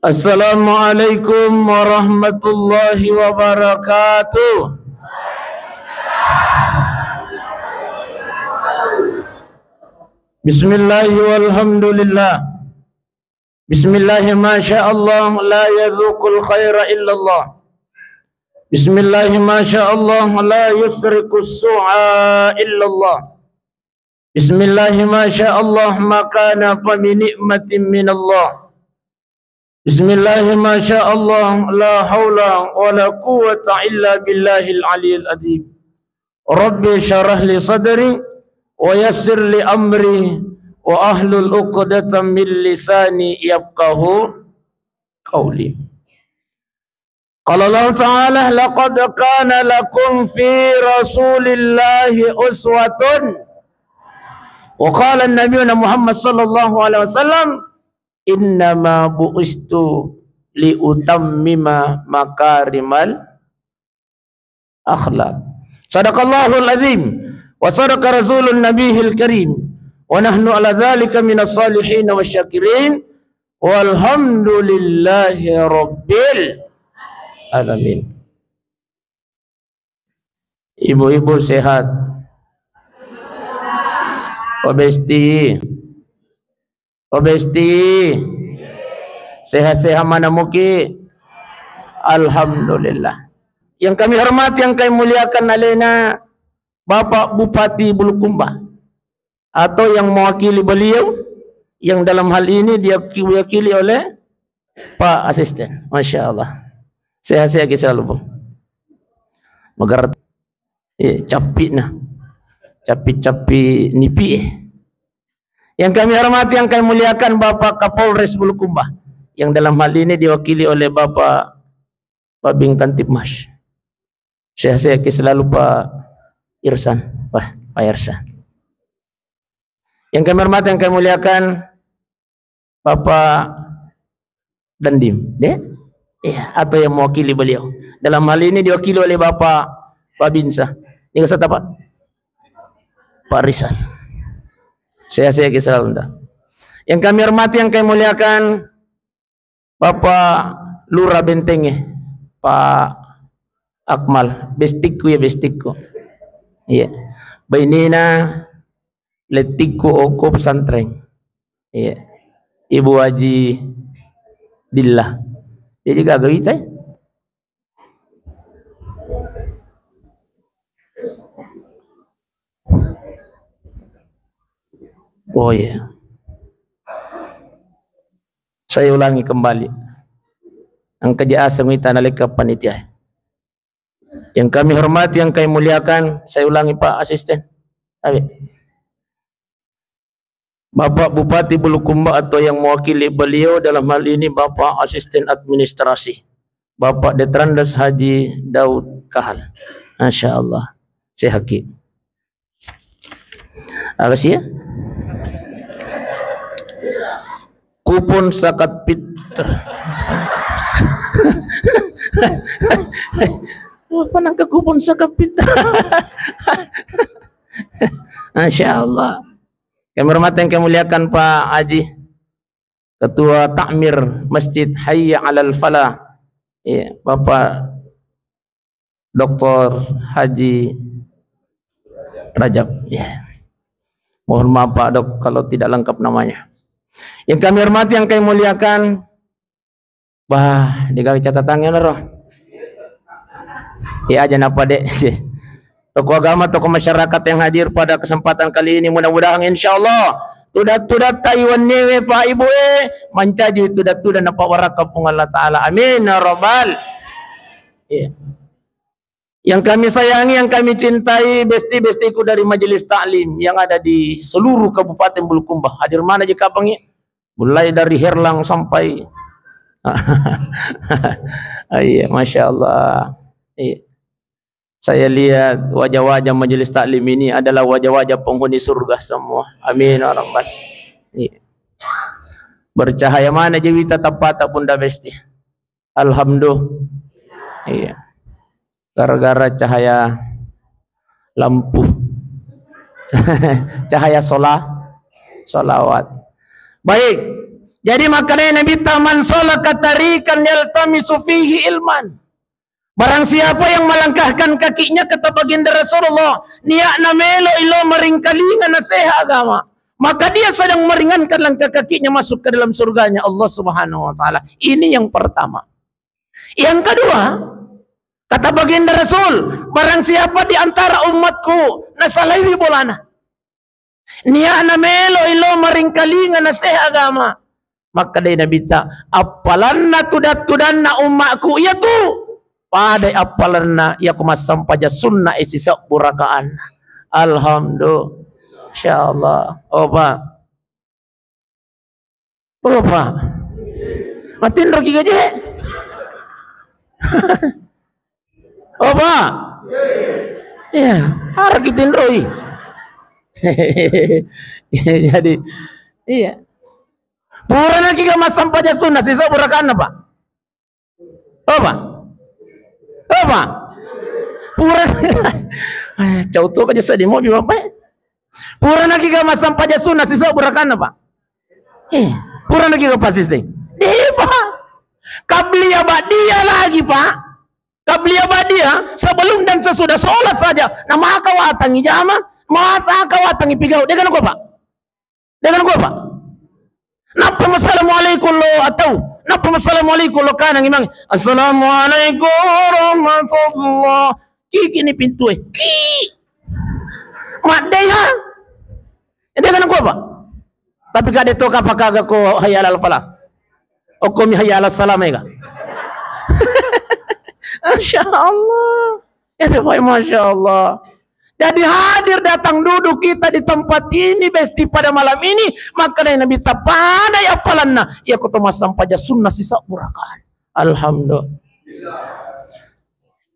Assalamualaikum warahmatullahi wabarakatuh. Bismillahi walhamdulillah. Bismillahi masyaallah la yadhuqul khaira illallah. Bismillahi masyaallah la yusrikus su'a illallah. Bismillahi masyaallah makana fa min ni'matin minallah. Bismillahi masyaallah la haula wa la quwwata illa billahil aliyyil azim. Rabbi syarah li sadri wa yassir li amri wa ahlul 'uqdatam min lisani yafqahu qawli. Qala Allah Ta'ala laqad kana lakum fi Rasulillahi uswatun. Wa qala an-nabiyuna Muhammad sallallahu alaihi wasallam innama bu'istu li utammima makarimal akhlaq. Sadaqallahul azim wa sadaqa rasulun nabiyil karim wa nahnu ala dzalika minas salihin wasyakirin walhamdulillahi rabbil alamin. Ibu-ibu sehat? Obesti sehat-sehat mana muki? Alhamdulillah. Yang kami hormati, yang kami muliakan alena Bapak Bupati Bulukumba atau yang mewakili beliau, yang dalam hal ini dia diwakili oleh Pak Asisten. Masya Allah. Sehat-sehat selalu bang. Magar capit nah, capit nipi. Yang kami hormati, yang kami muliakan Bapak Kapolres Bulukumba, yang dalam hal ini diwakili oleh Bapak Babin Kantipmas. Sehat-sehat selalu Pak Irsan, Pak Irsan. Yang kami hormati, yang kami muliakan Bapak Dandim, atau yang mewakili beliau. Dalam hal ini diwakili oleh Bapak Babinsa. Ini kata Pak Rizal. Sehat-sehat selalu. Yang kami hormati, yang kami muliakan Bapak Lurah Bentenge, Pak Akmal, bestikku ya bestikku. Iya. Bainina letikku oko pesantren. Iya. Ibu Haji Dillah. Dia juga agak kita. Oh ya, yeah. Saya ulangi kembali. Ang kajaasang wita nalika panitia. Yang kami hormati, yang kami muliakan, saya ulangi Pak Asisten. Bapak Bupati Bulukumba atau yang mewakili beliau dalam hal ini Bapak Asisten Administrasi, Bapak Detrandas Haji Daud Kahal. Masya Allah. Saya hakim. Apa sih ya? Kupon sakat piter. Apa nangka kupon sakat piter? Masya Allah. Kami hormati, yang kami muliakan Pak Haji Ketua Takmir Masjid Hayya Alal Falah, ya, Bapak Dr. Haji Rajab. Ya. Mohon maaf Pak Dok kalau tidak lengkap namanya. Yang kami hormati, yang kami muliakan, digawe catatannya roh. Ya aja napa dek. Tokoh agama, tokoh masyarakat yang hadir pada kesempatan kali ini, mudah-mudahan insyaallah tudat Taiwan newe Pak Ibu mancaji tudat napa waraka pung Allah Taala. Amin ya rabbal. Ya. Yang kami sayangi, yang kami cintai, besti-bestiku dari majelis taklim yang ada di seluruh Kabupaten Bulukumba. Hadir mana jika pangi? Mulai dari Herlang sampai iya, Masya Allah. Iya. Saya lihat wajah-wajah majelis taklim ini adalah wajah-wajah penghuni surga semua. Amin ya rabbal. Iya. Bercahaya mana jewita tepat pun dah besti. Alhamdulillah. Iya. Gara-gara cahaya lampu. Cahaya solawat. Baik, Jadi makanya Nabi taman salaka tarikan yaltamisu fihi ilman. Barang siapa yang melangkahkan kakinya kata baginda Rasulullah, niat na melo ilo meringkalingan na seha agama, maka dia sedang meringankan langkah kakinya masuk ke dalam surganya Allah Subhanahu wa taala. Ini yang pertama. Yang kedua, kata baginda Rasul, barang siapa di antara umatku na salawi bolana, niat na melo ilo meringkalingan na seha agama, maka dia Nabi ta apalanna tudat-tudanna umatku iya tu pada apalanna ya kumasam paja sunnah isisa burakaan. Alhamdulillah. Insyaallah. Opa. Opa. Matin rogi gaje. Opa. Ya, harap kita roi. Jadi iya. Pura lagi ka masam paja sunnah sisa burakaan apa? Opa. Apa? Pura jauh tu aja sedih mau bilang apa? Pura lagi ke masam paja sunnah sisa burakan apa? Pura lagi ke pasis deh. Deh pak, kabliya badia lagi pak, kabliya badia sebelum dan sesudah sholat saja. Nama akawatangi jama, mata akawatangi pigau. Dengan gua pak, dengan gua pak. Napa assalamualaikum lo atau napa assalamualaikum lo kanang imang assalamualaikum warahmatullah kiki ni pintu ki mak deha ede kan ko ba tapi kade to ka pakaga ko hayal al fala o ko mi hayal salam ega masyaallah ya masyaallah. Jadi hadir datang duduk kita di tempat ini besti pada malam ini, maka Nabi tapada ya palanna ya kutuma sampaja sunnah sisa burakan. Alhamdulillah.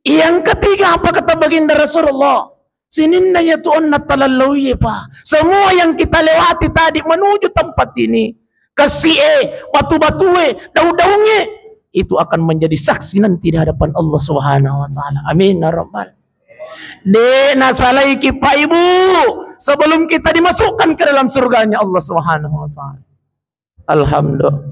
Yang ketiga apa kata baginda Rasulullah? Sininna yatu'unna talallawi pak. Semua yang kita lewati tadi menuju tempat ini, kesie, batu-batue, daun-daunnya itu akan menjadi saksi nanti di hadapan Allah Subhanahu wa taala. Amin ya rabbal. De nasalai kipa ibu sebelum kita dimasukkan ke dalam surganya Allah Subhanahu wa taala. Alhamdulillah.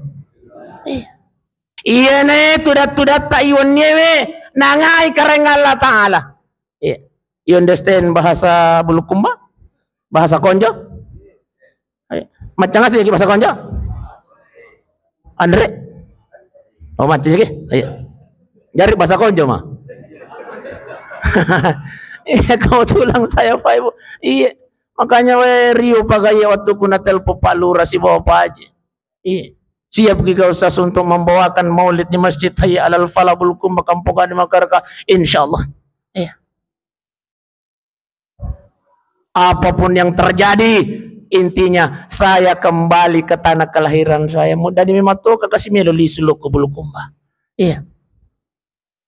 Iya ne tudat-tudat ta iwan nyewe nangai kareng Allah taala. Iya. You understand bahasa Bulukumba? Bahasa Konjo? Macam ngasih bahasa Konjo? Andre? Oh macam sih? Iya. Jari bahasa Konjo mah. Iya kau tulang saya Pak Ibu. Iya. Makanya Rio pagaya waktu kuna telpo Pak Lurah si bawa aja. Iya. Siap kita Ustaz untuk membawakan maulid di Masjid Hayya Alal Falah Bulukumba Kampungan di Makaraka insyaallah. Iya. Apapun yang terjadi, intinya saya kembali ke tanah kelahiran saya. Mudah di mematu kakasih melo lisuluk ke Bulukumba. Iya.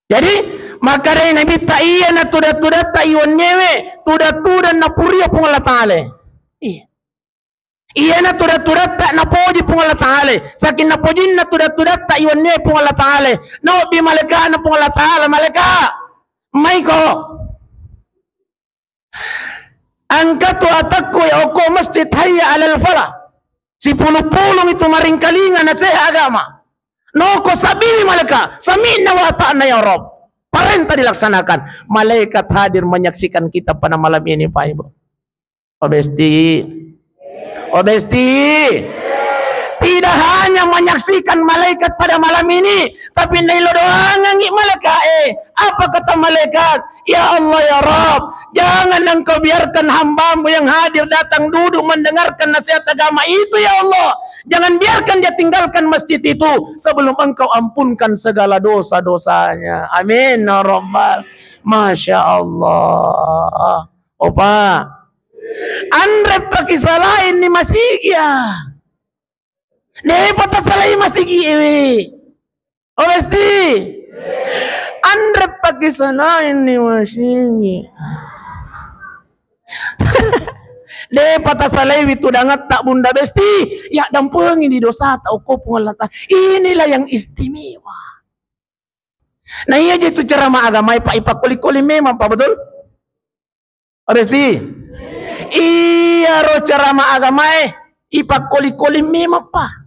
Jadi maka dari Nabi ta iya na tudat-tudat ta iwan nyewe tudat-tudat na puria pung Allah Ta'ala. Iya. Iya na tudat-tudat ta na poji pung Allah Ta'ala. Sakin na pojin na tudat-tudat ta iwan nyewe pung Allah Ta'ala. No bi malaka na pung Allah Ta'ala malaka. Maiko. Angkatu atakku ya oko Masjid Hayya Alal Falah. Si pulung-pulung itu maringkalingan at saya agama. No ko sabili malaka, samina wa ta'na ya Rabb. Perintah dilaksanakan. Malaikat hadir menyaksikan kita pada malam ini Pak Ibu. Obesti. Obesti. Tidak hanya menyaksikan malaikat pada malam ini, tapi nailo doang ngi malaikat. Apa kata malaikat? Ya Allah ya Rabb, jangan engkau biarkan hambamu yang hadir datang duduk mendengarkan nasihat agama itu ya Allah. Jangan biarkan dia tinggalkan masjid itu sebelum engkau ampunkan segala dosa-dosanya. Amin ya Rabbal. Masya Allah. Opa. Andre pakai salahin ni masih ya. Deh patah salahin masih giwe. Obesti. Andre pakai salahin ni masih. Le patah salai itu dangat tak bunda besti ya dampung ini dosa tak ukur pengalatan. Inilah yang istimewa. Nah iya aja itu ceramah agama ipak kuli memang Pak betul? Besti. Iya roh ceramah agama ipak kuli memang Pak.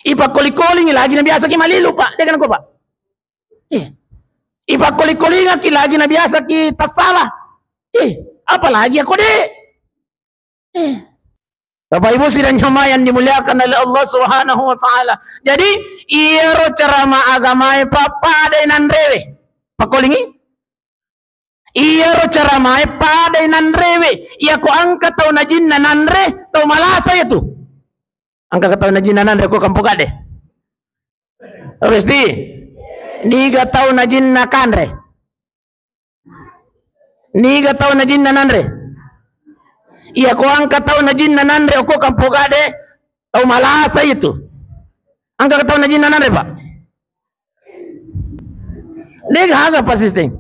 Ipa koli-koling lagi na biasa ki malilu pak. Dia kan ko pak. Ipa koli-koling ki lagi na biasa ki tasala. Apalagi aku deh. Bapak Ibu sidang jamaah yang dimuliakan oleh Allah Subhanahu wa taala. Jadi iero ceramah agama pada nanrewe. Pakolingi? Iero ceramah pada nanrewe. Ia ko angkat tau najin nanre tau malasa itu. Angkat tau najin nanre ko kampuka deh. Pasti. Niga tau najin nakanre. Niga tau najin nanre. Iya ko angkat tau na jin na nanre o ko kampogade tau malasa itu. Angkat tau na jin na nanre pak. Dega haga pasisteng.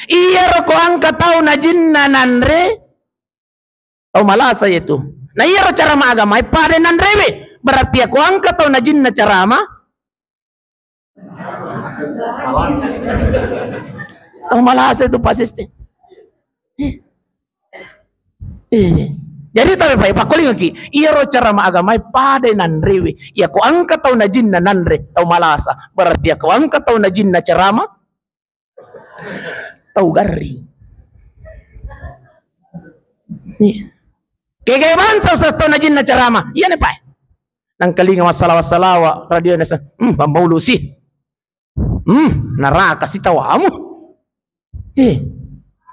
Iya ko angkat tau na jin na nanre tau malasa itu. Nah iya ro cara agama pada nanrewe. Berarti aku angkat tau na jin na carama. Tau malasa itu pasisteng. Jadi tapi pak koling lagi iya ro cara agama pada nanrewe ya ko angkat tau na jin na nanre tau malasa berarti aku angkat tau na jin na carama tau garing kaya bansa usas tau na jin na carama iya ne pak nang kalinga wasalawa radio nasa pamaulu si naraka si tawamu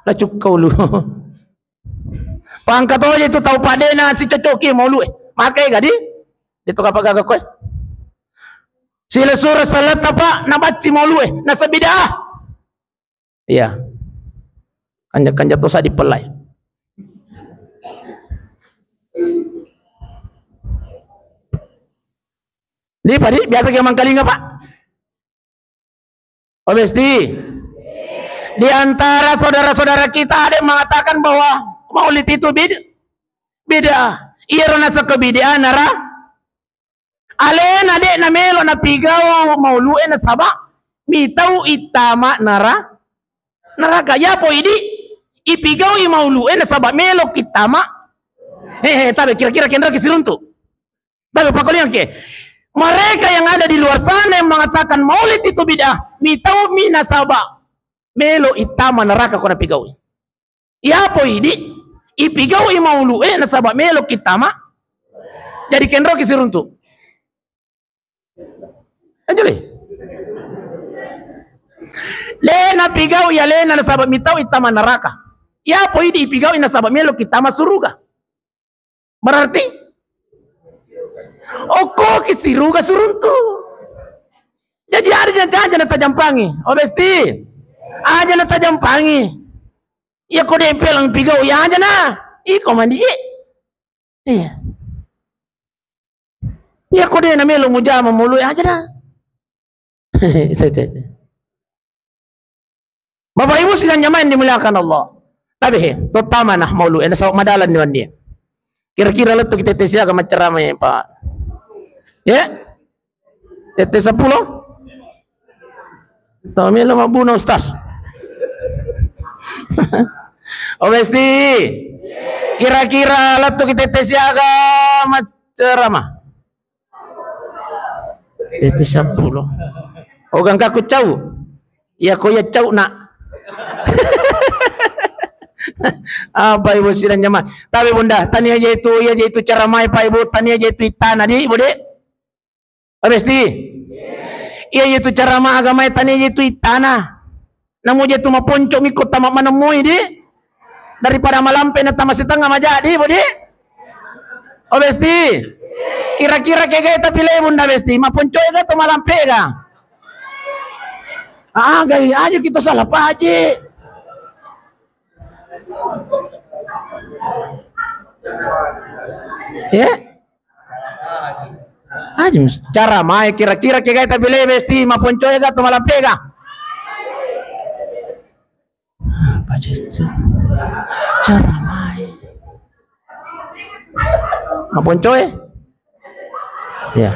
lacuk kau lu pangkat aja itu tahu pada na si cocoki mau lu makai gadi dito kapag agak sila surah salat apa nabat si mau lu nasa bidah iya kanja to sa dipelay di padi biasa kayak mangkalinga pak obesti di antara saudara-saudara kita ada yang mengatakan bahwa Maulid itu beda. Iya rona sa kabidaan nara. Alena de na melo na pigaw maulu na saba. Mitaw itama nara. Naraka ya po idi. Ipigaw i maulu na saba melo kitama. Tabi kira-kira kendra kisiruntu. Tabi pakolian ke. Mereka yang ada di luar sana yang mengatakan Maulid itu bid'ah. Mitaw minasaba. Melo itama neraka ko na pigaw. Ya po idi. Ipigaw imaulu nasaba melo kitama jadi kendro kisiruntu ajuli lena pigaw ya lena nasaba mitaw itama neraka ya po idi ipigaw nasaba melo kitama suruga berarti oko kisiruga suruntu jadi ada aja na tajampangi obesti aja na tajampangi ya ko dempel ang pigaw ya aja na iko mandi iya ya ko de na melo mujama mulu aja na Bapak Ibu sidang jamaah dimuliakan Allah tapi terutama nah maulu ena sa madalan niwan dia kira-kira letu kita tes ya ka ceramah ya Pak ya tes 10 tau melo mabuna ustaz Obesti kira-kira latu kita tes siaga macerama tes 10 ogang kaku cau ya ko ya cau nak apa ibu sidang jamaah tapi bunda tani aja itu cara mai pak ibu tani aja itu tanah di ibu dek Obesti iya itu cara ma agama tani aja itu tanah namu je tu maponcok mikot tamak manemui di daripada malampe na tamas setengah majadi bodi obesti kira-kira kayak tapi le bunda besti maponcok ga to malampe ga gay aja kita salah paje ya aja cara mai kira-kira kayak tapi le besti maponcok ga to malampe ga apa itu cara main maponcoy ya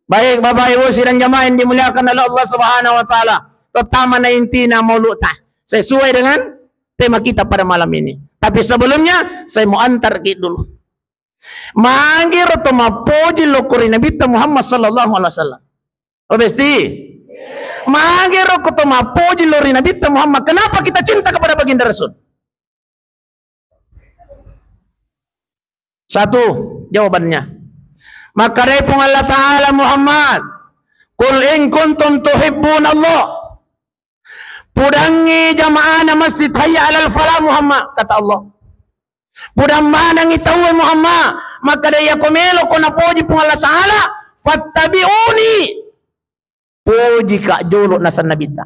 baik Bapak Ibu sidang jamaah yang dimuliakan oleh Allah Subhanahu wa taala terutama na intina maulud sesuai dengan tema kita pada malam ini tapi sebelumnya saya mau antar dulu Mangiro to mapoji lo kuri Nabi Muhammad sallallahu alaihi wasallam. Obesti. Mangiro ko to mapoji lo Nabi Muhammad. Kenapa kita cinta kepada baginda Rasul? Satu jawabannya. Maka dari Allah Ta'ala Muhammad, Qul in kuntum tuhibbun Allah. Pudangi jamaah na masjid hayya alal falah Muhammad, kata Allah. Pudang manang itawe Muhammad, maka daya komelo ko na poji pung Allah Ta'ala, fattabi'uni. Poji ka jolo na sa nabita.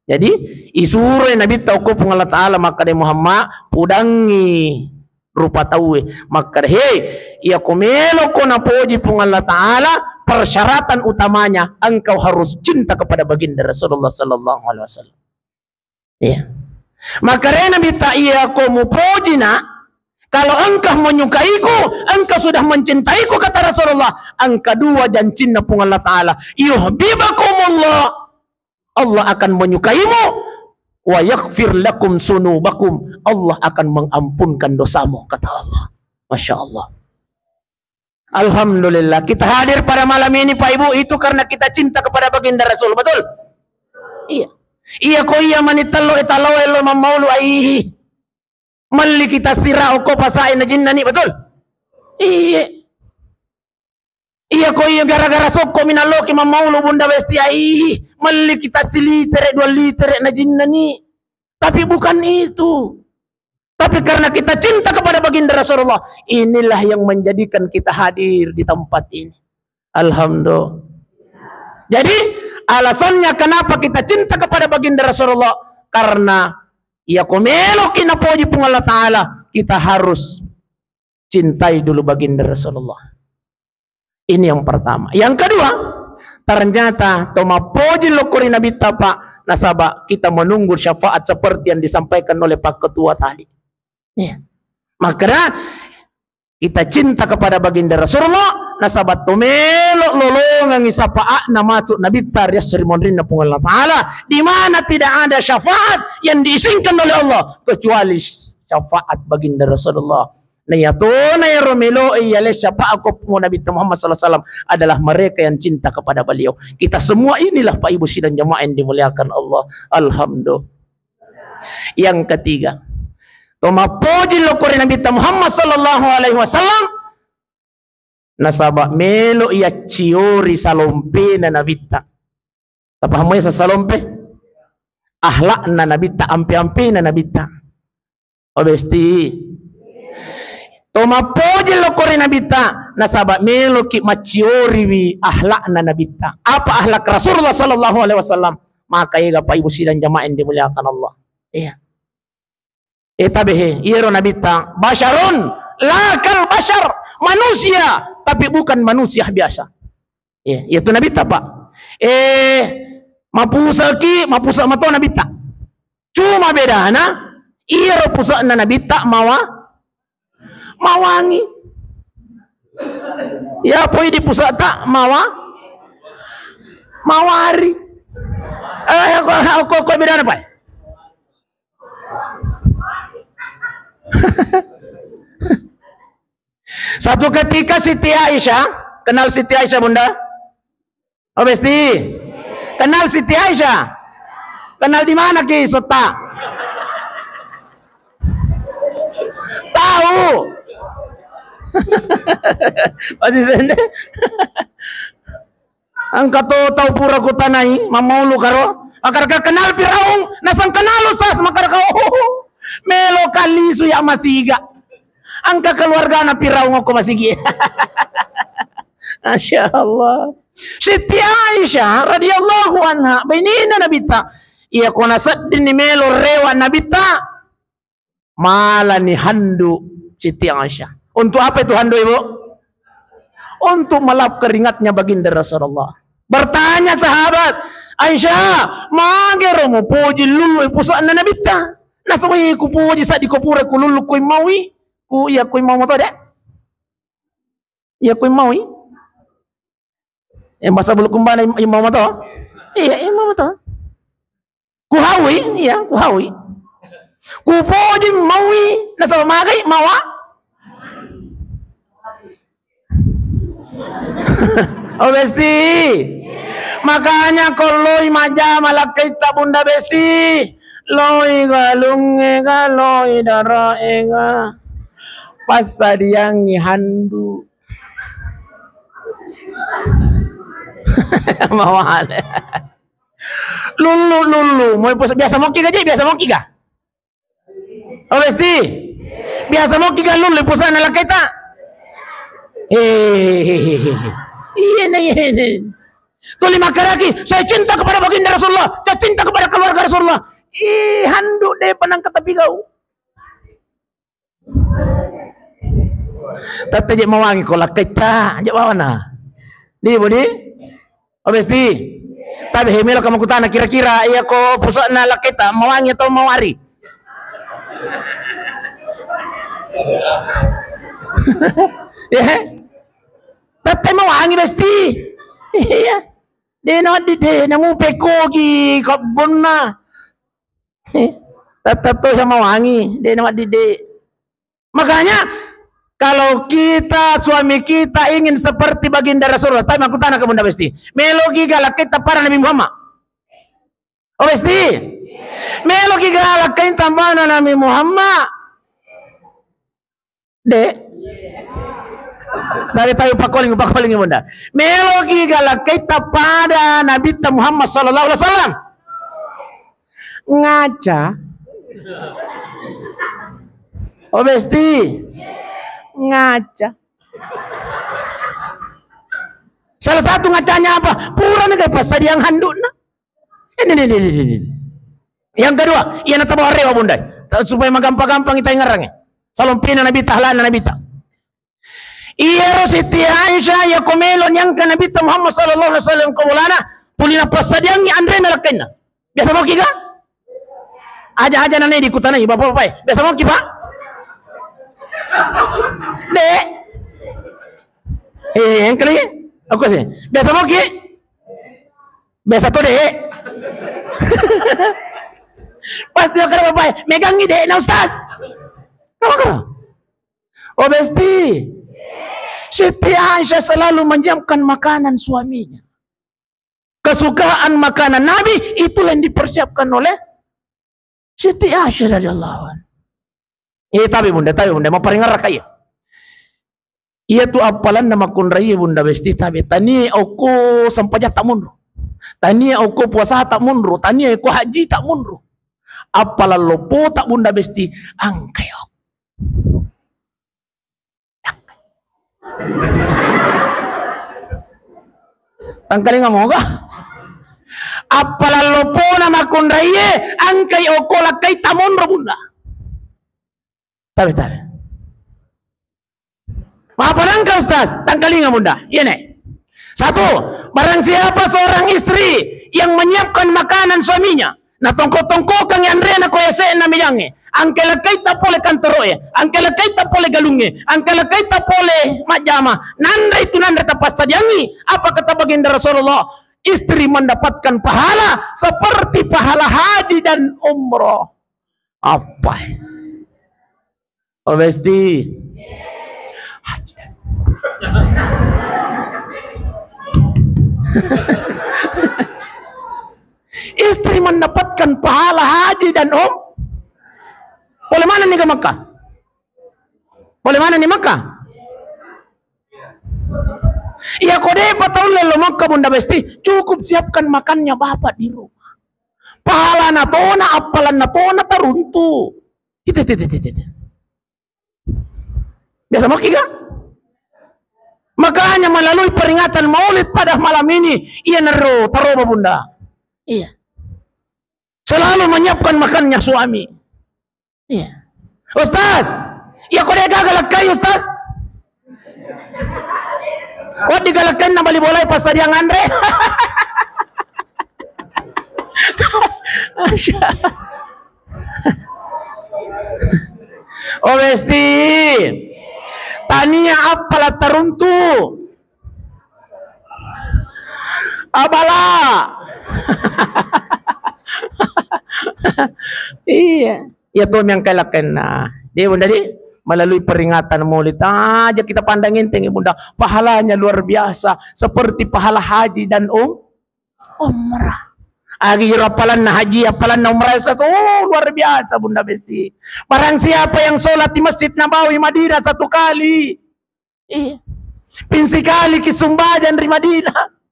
Jadi, isuro yung nabita ko pung Allah Ta'ala, maka daya Muhammad, pudangi rupa tawe. Maka daya, iya komelo ko na poji pung Allah Ta'ala, persyaratan utamanya, engkau harus cinta kepada baginda Rasulullah sallallahu alaihi wasallam. Ya. Maka daya nabita iya ko mupoji na, kalau engkau menyukaiku, engkau sudah mencintaiku, kata Rasulullah. Angka dua janjina pun Allah Ta'ala. Yuhbibakumullah. Allah akan menyukaimu. Wa yaghfir lakum sunubakum. Allah akan mengampunkan dosamu, kata Allah. Masya Allah. Alhamdulillah. Kita hadir pada malam ini Pak Ibu, itu karena kita cinta kepada baginda Rasul. Betul? Iya. Iya ko iya manitalo italo elo mamaulu aihi. Mali kita sirao ko pasain na jinna ni, betul? Iya. Iya ko iya gara-gara soko minaloki mamaulo bunda besti ai. Mali kita silitere 2 liter na jinna ni. Tapi bukan itu. Tapi karena kita cinta kepada baginda Rasulullah, inilah yang menjadikan kita hadir di tempat ini. Alhamdulillah. Jadi alasannya kenapa kita cinta kepada baginda Rasulullah, karena ya komelo kinapoji pung Allah Ta'ala, kita harus cintai dulu baginda Rasulullah. Ini yang pertama. Yang kedua, ternyata tomapoji lokori Nabi Tapa nasaba kita menunggu syafaat seperti yang disampaikan oleh Pak Ketua tadi. Ya. Maka kita cinta kepada baginda Rasulullah, nasabat tomelo lolongan isapaa na masuk Nabi Tarias Serimonrin na pung Allah Ta'ala, di mana tidak ada syafaat yang diizinkan oleh Allah kecuali syafaat baginda Rasulullah. Na yato na romelo iyale syafaat ko pung Nabi Muhammad sallallahu alaihi wasallam adalah mereka yang cinta kepada beliau. Kita semua inilah Pak Ibu sidang jamaah yang dimuliakan Allah. Alhamdulillah. Yang ketiga, tomapoji lokori Nabi Muhammad sallallahu alaihi wasallam nasaba melo iya ciori salompe na nabita. Tapahamo ya sa salompe? Ahlak na nabita, ampe-ampe na nabita. Obesti. Tomapoji lokori nabita nasaba melo ki maciori wi ahlak na nabita. Apa ahlak Rasulullah sallallahu alaihi wasallam? Maka iya Pak Ibu sidang jamaah yang dimuliakan Allah. Iya. Etabehe iero nabita basyarun lakal basyar, manusia tapi bukan manusia biasa. Ya, itu nabita Pak. Mapusa mato nabita. Cuma bedana iero pusa na nabita mawangi. Ya poi di pusat tak mawari. Kok beda apa? Satu ketika Siti Aisyah, kenal Siti Aisyah Bunda? Oh besti. Kenal Siti Aisyah? Kenal di mana Ki Sota? Tahu. Masih sende. Angkat tahu pura ku tanai, mamulu karo. Akar kenal Firaun, nasang kenal usas makar kau. Melo kali su ya masiga. Angka keluarga na Firaun aku masigi. Masya Allah. Siti Aisyah radhiyallahu anha bainina nabita. Ia kona saddin ni melo rewa nabita. Malah ni handu Siti Aisyah. Untuk apa itu handu Ibu? Untuk melap keringatnya baginda Rasulullah. Bertanya sahabat, Aisyah, magero mo puji lulu pusat na nabita. Nasawi ku puji sa di kopura ku lulu ku mawi. Ku iya ku mau to dek. Iya ku mawi. Masa bulu kumbana imam to? Iya imam to. Ku hawi, iya ku hawi. Ku puji mawi, nasawa magai mawa. Oh besti. Makanya kalau maja malakai tak bunda besti. Loi galunge galoi daraenga. Pasadiangi handu. Mawal. Lulu. Mau biasa moki gaji, biasa moki ga? Oh besti. Biasa moki ga lulu pusana lakai tak? Iya. Tuh lima laki, saya cinta kepada baginda Rasulullah, saya cinta kepada keluarga Rasulullah. Handuk deh penang ke tepi kau. Tapi je mawangi kau lakai tak, je bawa na. Di budi, obesti. Tapi hemelo kamu kutana kira-kira iya kau pusat na lakai tak mawangi atau mawari. Ya, tapi mawangi besti. Iya. Dia namu pekogi kabun na. Tetap tuh sama wangi. Dia nama dide. Makanya kalau kita suami kita ingin seperti baginda Rasulullah, tapi aku tanya ke bunda besti, melogi galak kita para Nabi Muhammad. Oh besti, melogi galak kita para Nabi Muhammad. Dek. Dari tahu pakoling bunda. Melogi galak kita pada Nabi Muhammad sallallahu alaihi wasallam. Ngaca. Oh besti. Ngaca. Salah satu ngacanya apa? Pura nih pas yang handuk na. Ini. Yang kedua, ia nak tahu rewa bunda. Supaya gampang-gampang kita ngarangnya. Salompina Nabi tahlana Nabi ta. Iya Siti Aisyah ya komelon yang ke Nabi Muhammad sallallahu alaihi wasallam kumulana pulina pasadiangi andre melakena. Biasa mau kiga? Aja nane di kutana bapak-bapak. Biasa mau kiba? Dek. Yang kali aku sih. Biasa mau ki? Biasa tuh dek. Pasti akan bapak megangi dek na ustaz. Kamu. Oh besti. Siti Aisyah selalu menyiapkan makanan suaminya. Kesukaan makanan Nabi itulah yang dipersiapkan oleh Siti Aisyah radhiyallahu anha. Tapi bunda mau peringat kaya. Ia tu apalan nama kunrai bunda besti tapi tani aku sampaja tak mundur. Tani aku puasa tak mundur. Tani aku haji tak mundur. Apalan lopo tak bunda besti angkai aku. Tangkali ngamoga. Apalan lopo nama kunraye angkai oko lakai tamun bunda. Tapi. Apa nangka ustaz? Tangkali bunda. Iya nek. Satu, barang siapa seorang istri yang menyiapkan makanan suaminya, na tongko-tongko kang Andre na koyase na miyange. Angke lakai ta pole kantoroe, angke lakai ta pole galunge, angke lakai ta pole majama. Nanda itu nanda tapas sajangi. Apa kata baginda Rasulullah? Istri mendapatkan pahala seperti pahala haji dan umroh. Apa? Oh besti. Haji dan istri mendapatkan pahala haji dan Boleh mana nih ke Makkah? Boleh mana nih Makkah? Ya kode patau lelo Makkah bunda besti. Cukup siapkan makannya bapak di rumah. Pahala natona apalan natona taruntu. Itu. Biasa mau kira? Makanya melalui peringatan Maulid pada malam ini, ia taruh bunda. Iya. Selalu menyiapkan makannya suami. Iya. Ustaz, ya kau dia gagal kai Ustaz. Kau digalakan nak balik boleh pasar yang Andre. Oh besti. Tania apalah teruntu. Abala. Iya. Ya tuh yang kalakan na. Dia bunda di. melalui peringatan Maulid aja kita pandang enteng Ibunda, pahalanya luar biasa seperti pahala haji dan umrah. Agi apalan na haji, apalan na umrah, luar biasa Bunda Besti. Barang siapa yang sholat di Masjid Nabawi Madinah 1 kali, pinsikali kisumbajan di Madinah.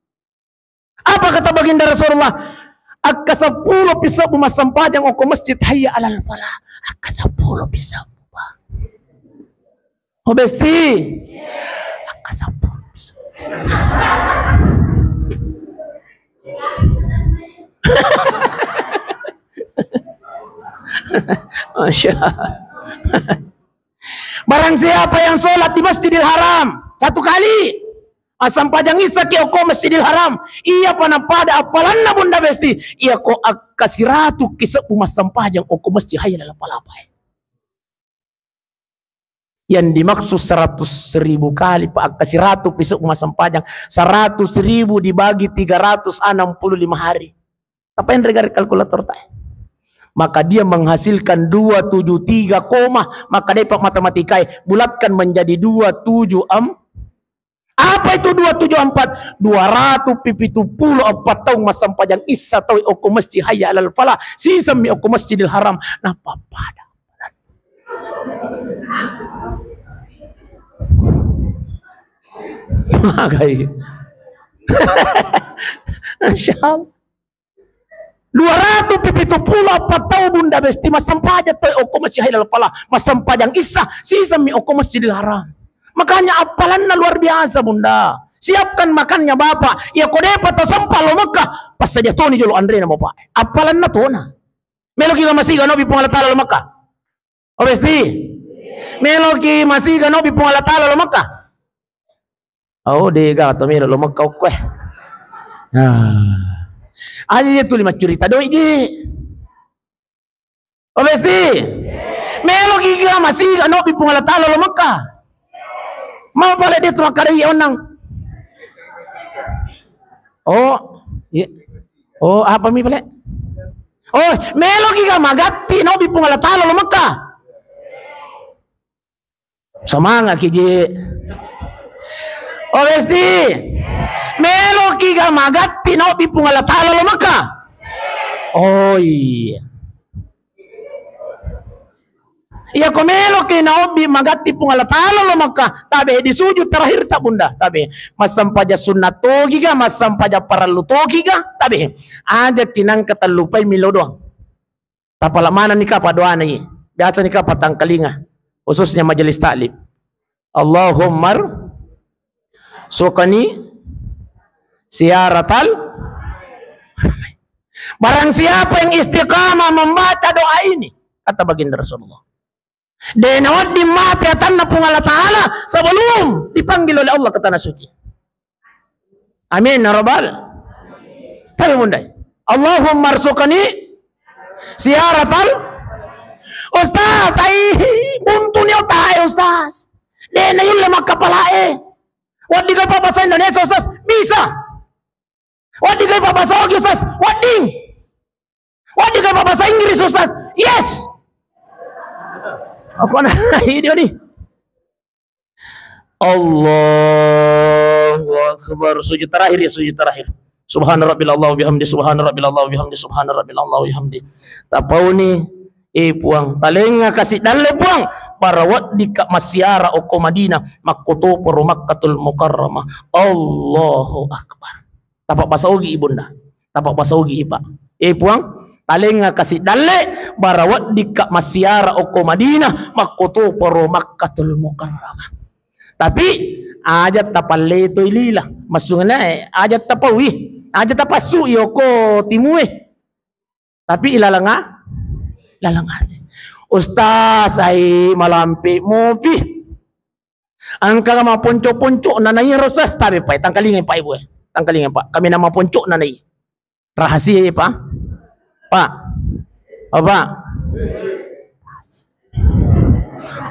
Apa kata baginda Rasulullah? Akka 10 pisau masampajang o masjid hayya alal falah. Akka 10 pisau. Oh Besti, akka 10 pisau. Masya Allah. Barang siapa yang sholat di Masjidil Haram 1 kali, asam pajang isa ki oko Masjidil Haram, iya pada apalan na Bunda Besti, iya ko kasiratu kisah umasam pajang oko masjid hayal lapalapai. Yang dimaksud 100.000 kali Pak kasiratu pisau umasam pajang 100.000 dibagi 365 hari. Apa yang regar kalkulator tak? Maka dia menghasilkan 273, maka dapat matematika bulatkan menjadi 274. Apa itu 274? 274 tahun masam pajang isa tahu oko masjid hayya alal falah sisa mi oko Masjidil Haram napa pada. Magai. Insyaallah 274 tahun Bunda Besti masam pajang tahu oko masjid hayya alal falah masam pajang isa sisa mi oko Masjidil Haram. Makanya apalannya luar biasa Bunda. Siapkan makannya Bapak. Ya kode patah sampah lo Mekah. Pas saja Tony jolo Andre nama Bapak. Apalannya tona. Meloki masih gak nobi pengalatala lo Mekah. Oh Besti. Meloki masih gak nobi pengalatala lo Mekah. Oh dega atau melo lo Mekah oke. Aja tu 5 cerita doi je. Oh Besti. Meloki masih gak nobi pengalatala lo Mekah. Mau boleh dia tuang kadai onang. Oh, iya. Oh, apa mi boleh? Oh, melogi ka magati no bipung alatalo lo Mekah. Semangat kiji. Oh, Besti. Melogi ka magati no bipung alatalo lo Mekah. Oh, iya. Iya komelo ke naobi magati pungalatalo lo Mekah tabe di sujud terakhir tak Bunda tabe masam paja sunat togi ga masam paja paralu togi ga tabe aja tinang katalupai milo doang tapala mana nikah doa nih biasa nikah patang kalinga khususnya majelis taklim Allahumma sukani siaratal barang siapa yang istiqamah membaca doa ini kata baginda Rasulullah denawat di mati atanna pung Allah Ta'ala sebelum dipanggil oleh Allah ke tanah suci. Amin ya rabbal. Tapi Bunda, Allahumma arsukani siaratal Ustaz, ai buntu ni otai Ustaz. Dena yun lemah kapalae. Wadi kay papasa Indonesia Ustaz, bisa. Wadi kay papasa Ogi Ustaz, wading. Wadi kay papasa Inggris Ustaz, yes. Apa nah video ni? Allahu Akbar. Sujud terakhir ya, sujud terakhir. Subhana rabbil Allah bihamdi, subhana rabbil Allah bihamdi, subhana rabbil Allah bihamdi. Tapau ni puang paling kasih dalle puang para wadi ka masyara oko Madinah makuto por Makkatul Mukarramah. Allahu Akbar. Tapak bahasa ugi Ibunda. Tapak bahasa ugi Ipa. Puang paling kasih dalle barawat di kak masyara oko Madinah makuto poro Makkatul Mukarramah. Tapi ajat tapalle to ilila masungna ajat tapawi ajat tapasu yoko timue tapi ilalanga Ustaz ai malampi mopi angka ma ponco-ponco nanai rosas tabe pai tangkalingin pai ibu tangkalingin Pak kami nama ponco nanai rahasia ya Pak apa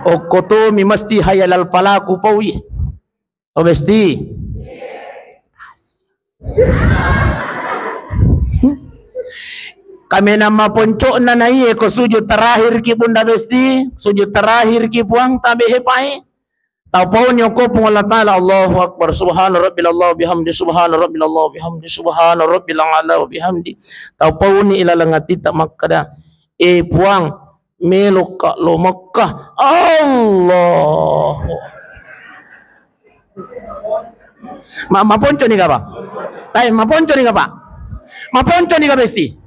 okoto mi mesti hayalal falaku pawi o Besti Kami nama ponco na naiye ko sujud terakhir ki bunda besti, sujud terakhir ki puang tabe hepai. Tahu nyo ko pung Allah Ta'ala Allahu Akbar subhana rabbil Allah bihamdi subhana rabbil Allah bihamdi subhana rabbil ala bihamdi. Tahu ni ilalangati tak makkada. Puang meloka lo Makkah Allah. Maponco ni ka ba? Tay maponco ni ka ba? Maponco ni ka besti.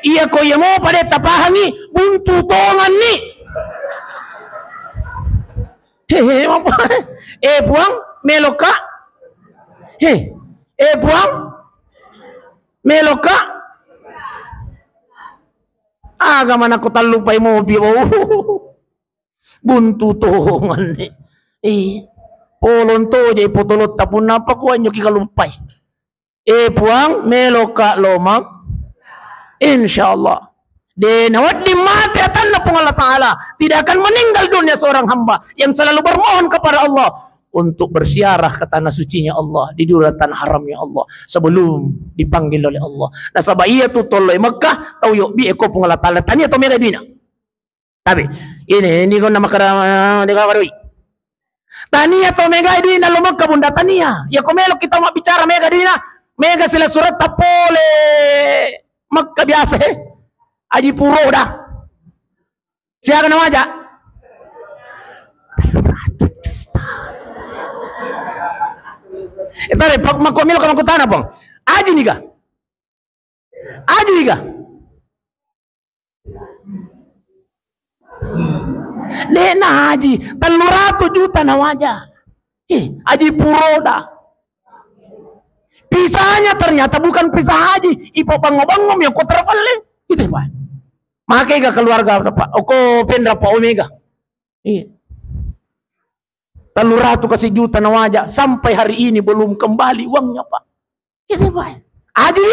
Iya ko yamo pada tapahangi buntu tongan ni. Hehe, puang meloka. Puang meloka. Aga man ako talupay mo biyo. Buntu tongan ni. Polon to jay potolot tapon napakuan nyo kikalupay. Puang meloka lomak. Insyaallah. Nawad di mati atan na pong Allah Ta'ala. Tidak akan meninggal dunia seorang hamba yang selalu bermohon kepada Allah untuk bersiarah ke tanah sucinya Allah, di duratan haramnya Allah sebelum dipanggil oleh Allah. Nah sabab iya tu toloi Mekah tau yuk bi eko pong Allah Ta'ala tanya to mega dina. Tapi ini ko nama kada dikawari. Tania to mega dina lo Mekah bunda tania. Ya ko melok kita mau bicara mega dina. Mega sila surat tapole Mekah biasa Aji puro dah. Siapa nama aja? 300 juta. Tadi pak makomil kalau kutana bang. Aji nih kah? Aji nih kah? Dena aji 300 juta nama aja. Aji puro dah. Pisahnya ternyata bukan pisah haji. Ipo bangom yang kau traveling. Itu pak. Makai ke keluarga Pak. Oko pendra Pak Omega. Iya. 300 kasih juta na wajah sampai hari ini belum kembali uangnya Pak. Itu Pak. Aji.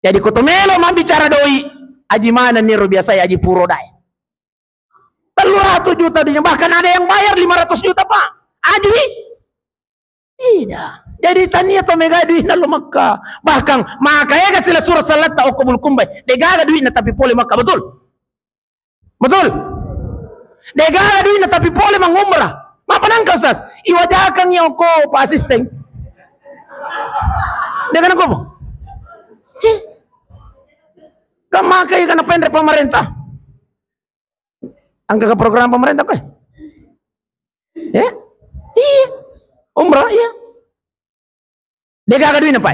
Jadi kotomelo mah bicara doi. Aji mana nih biasa aji puro dai. 300 juta dunia bahkan ada yang bayar 500 juta Pak. Aji. Tidak. Jadi tania to mega duit na lo Makkah. Bahkan makanya kasih surah salat ta okobul kumbai. Dega duit na tapi pole Makkah betul. Betul. Dega duit na tapi pole mangumrah. Mapanang ka Ustaz? Iwajakan yung ko pa asisten. Dega na ko mo. Kamakay ka na pendre pemerintah. Ang ka program pemerintah ko. Iya. Umrah iya. Dega ka duit na pa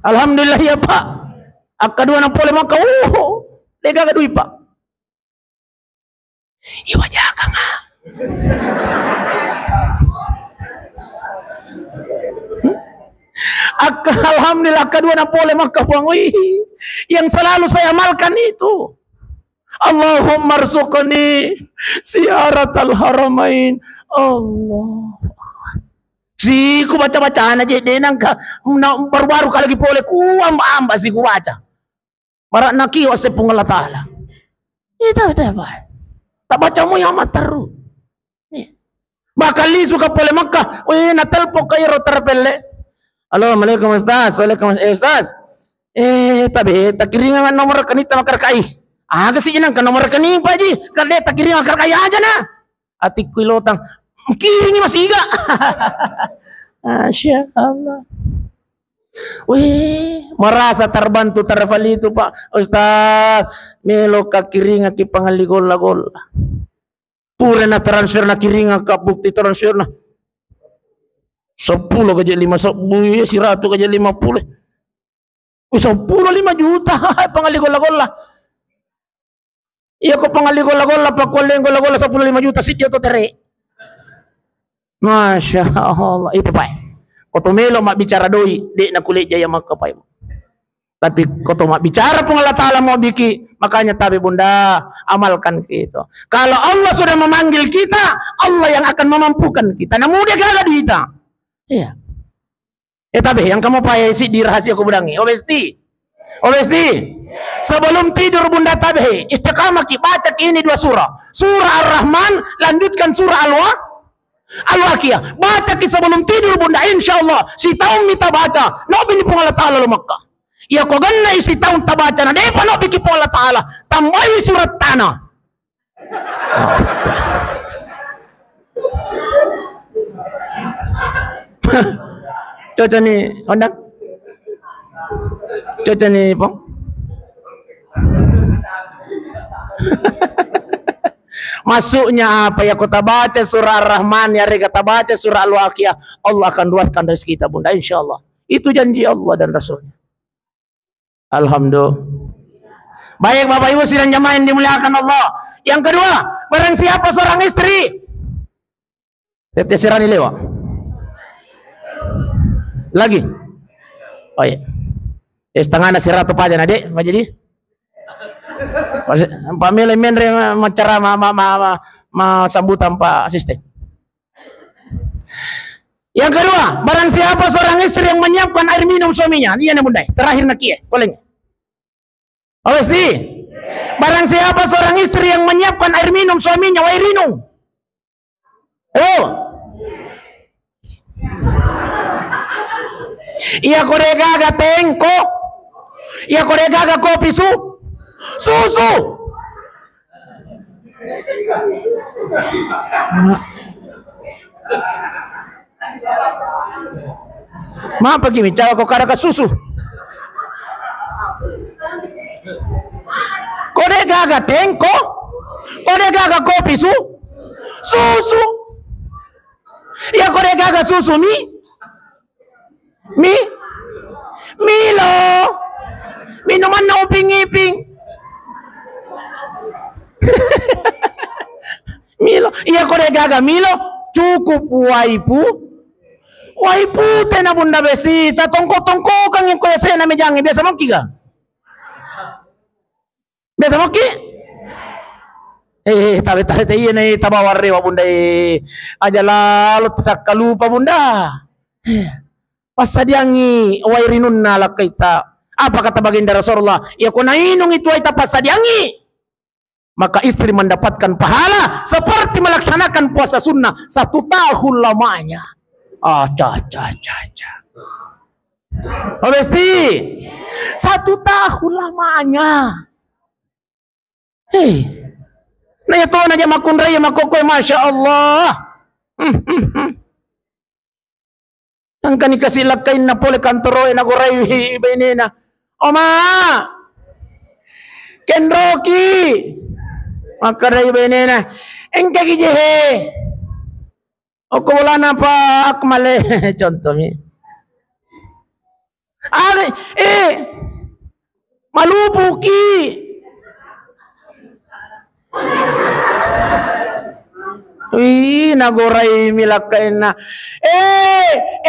Alhamdulillah ya Pak. Akadua na pole maka dega ka duit Pak. Iwaja ka nga. Alhamdulillah akadua na pole maka yang selalu saya amalkan itu. Allahumma rzuqni ziyaratal haramain. Allah. Si ku baca-bacaan aja denang ka baru-baru ka lagi pole ku amba si ku baca. Marak naki wa sepung Allah Ta'ala. Itu apa? Tak baca mo yang mataru. Bakal li suka pole Makkah. Na telpon kayo terpele. Assalamualaikum Ustaz. Waalaikumsalam Ustaz. Tabi takiringan nomor kanita makarkais. Kasi inang ka nomor kaning pa ji. Kada takiringan makarkaya aja na. Atik kulotang kiringi masiga. Masya Allah. Wih, merasa terbantu tervalito Pak Ustaz. Melo ka kiringa ki pangaligol-lagol. Pura na transfer na kiringa ka bukti transfer na 10 kaja 5 si ratu kaja 50. 10 5 juta pangaligol-lagol lah. Iya ko pangaligol-lagol lah pakuling-gol-gol 10 5 juta si dia to tere. Masya Allah. Itu Pak. Kotomelo mak bicara doi, dek nak kulit jaya mak kapai. Tapi koto mak bicara pun Allah Ta'ala mau biki, makanya tabi bunda amalkan kita. Kalau Allah sudah memanggil kita, Allah yang akan memampukan kita. Namun dia kagak kita. Iya. Tapi yang kamu payah isi di rahasia aku bedangi. Obesti. Sebelum tidur bunda tabi, istiqamah ki baca ini 2 surah. Surah Ar-Rahman, lanjutkan surah Al-Waqiah. Baca ki sebelum tidur bunda, insyaallah si tahun kita baca. Nabi ni pun Allah Ta'ala lo Makkah. Ya ko ganna isi taun tabaca na de pano biki po Allah Ta'ala tambayi surat tanah. Coba nih ondak. Coba nih pong. Masuknya apa ya kota baca surah Ar-Rahman ya kata baca surah Al-Waqiah Allah akan luaskan rezeki kita bunda insyaallah. Itu janji Allah dan Rasulnya. Alhamdulillah. Baik Bapak Ibu sidang jamaah yang dimuliakan Allah. Yang kedua, barang siapa seorang istri. Tete sirani lewa. Lagi. Oh iya. Setengah nasi ratu pajan adik, jadi. Pamilih menre macara sambutan Pak Asisten. Yang kedua, barang siapa seorang istri yang menyiapkan air minum suaminya, dia yang bundai. Terakhir nakie, boleh. Oh si, barang siapa seorang istri yang menyiapkan air minum suaminya, air minum. Oh, iya korega agak tengko, iya korega agak kopi susu. Ma pergi bicara kok kada susu. Kode gaga tengko, kode gaga kopi susu. Ya kode gaga susu Milo. Minuman na uping-iping. Milo. Iya kode gaga Milo cukup waipu tena bunda besti tatongko kang yang koya sena mejangi biasa moki ga? Biasa moki? Tapi iya nih tabawar rewa bunda aja lalu tak lupa bunda. Pasadiangi wairinun nalak kita. Apa kata baginda Rasulullah? Ya kunainung itu aita pasadiangi. Maka istri mendapatkan pahala seperti melaksanakan puasa sunnah 1 tahun lamanya. Oh besti 1 tahun lamanya. Nah itu aja makun raya makokoi masya Allah. Angka nikasih lakain na pole kantoroy na goray benena. Oma Kenroki makaray benena. Engka gijehe. O wala na pa akmale contoh mi. Malupuki. Nagoray milakain na.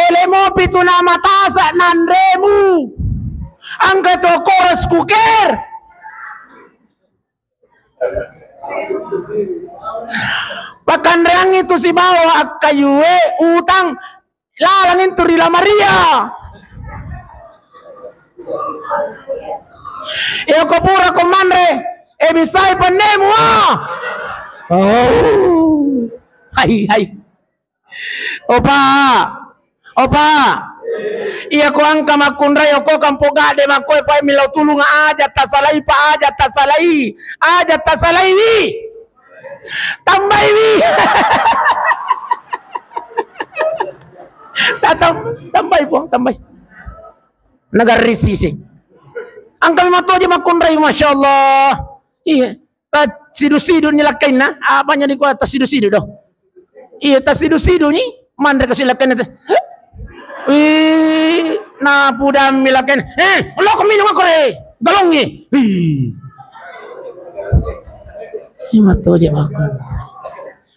Elemo pito na matasa nandremu. Ang kato koras kuker. Pakandrang itu si bawa akayue utang lalangin tu Rila Maria. Iyo kopura komandre bisay panemu Hai Opa iya ko ang kamakunray ko kampoga de makoy pa milaw tulong aja tasalay pa aja tasalay wi tambay wi tambay nagarisisi ang kami matoje makunray masyaallah iya sidu-sidu nilakain na apanya di kuat sidu-sidu doh iya sidu-sidu ni mandre kasi lakain na na pudam milakain lo kuminum ako galongi matoje makun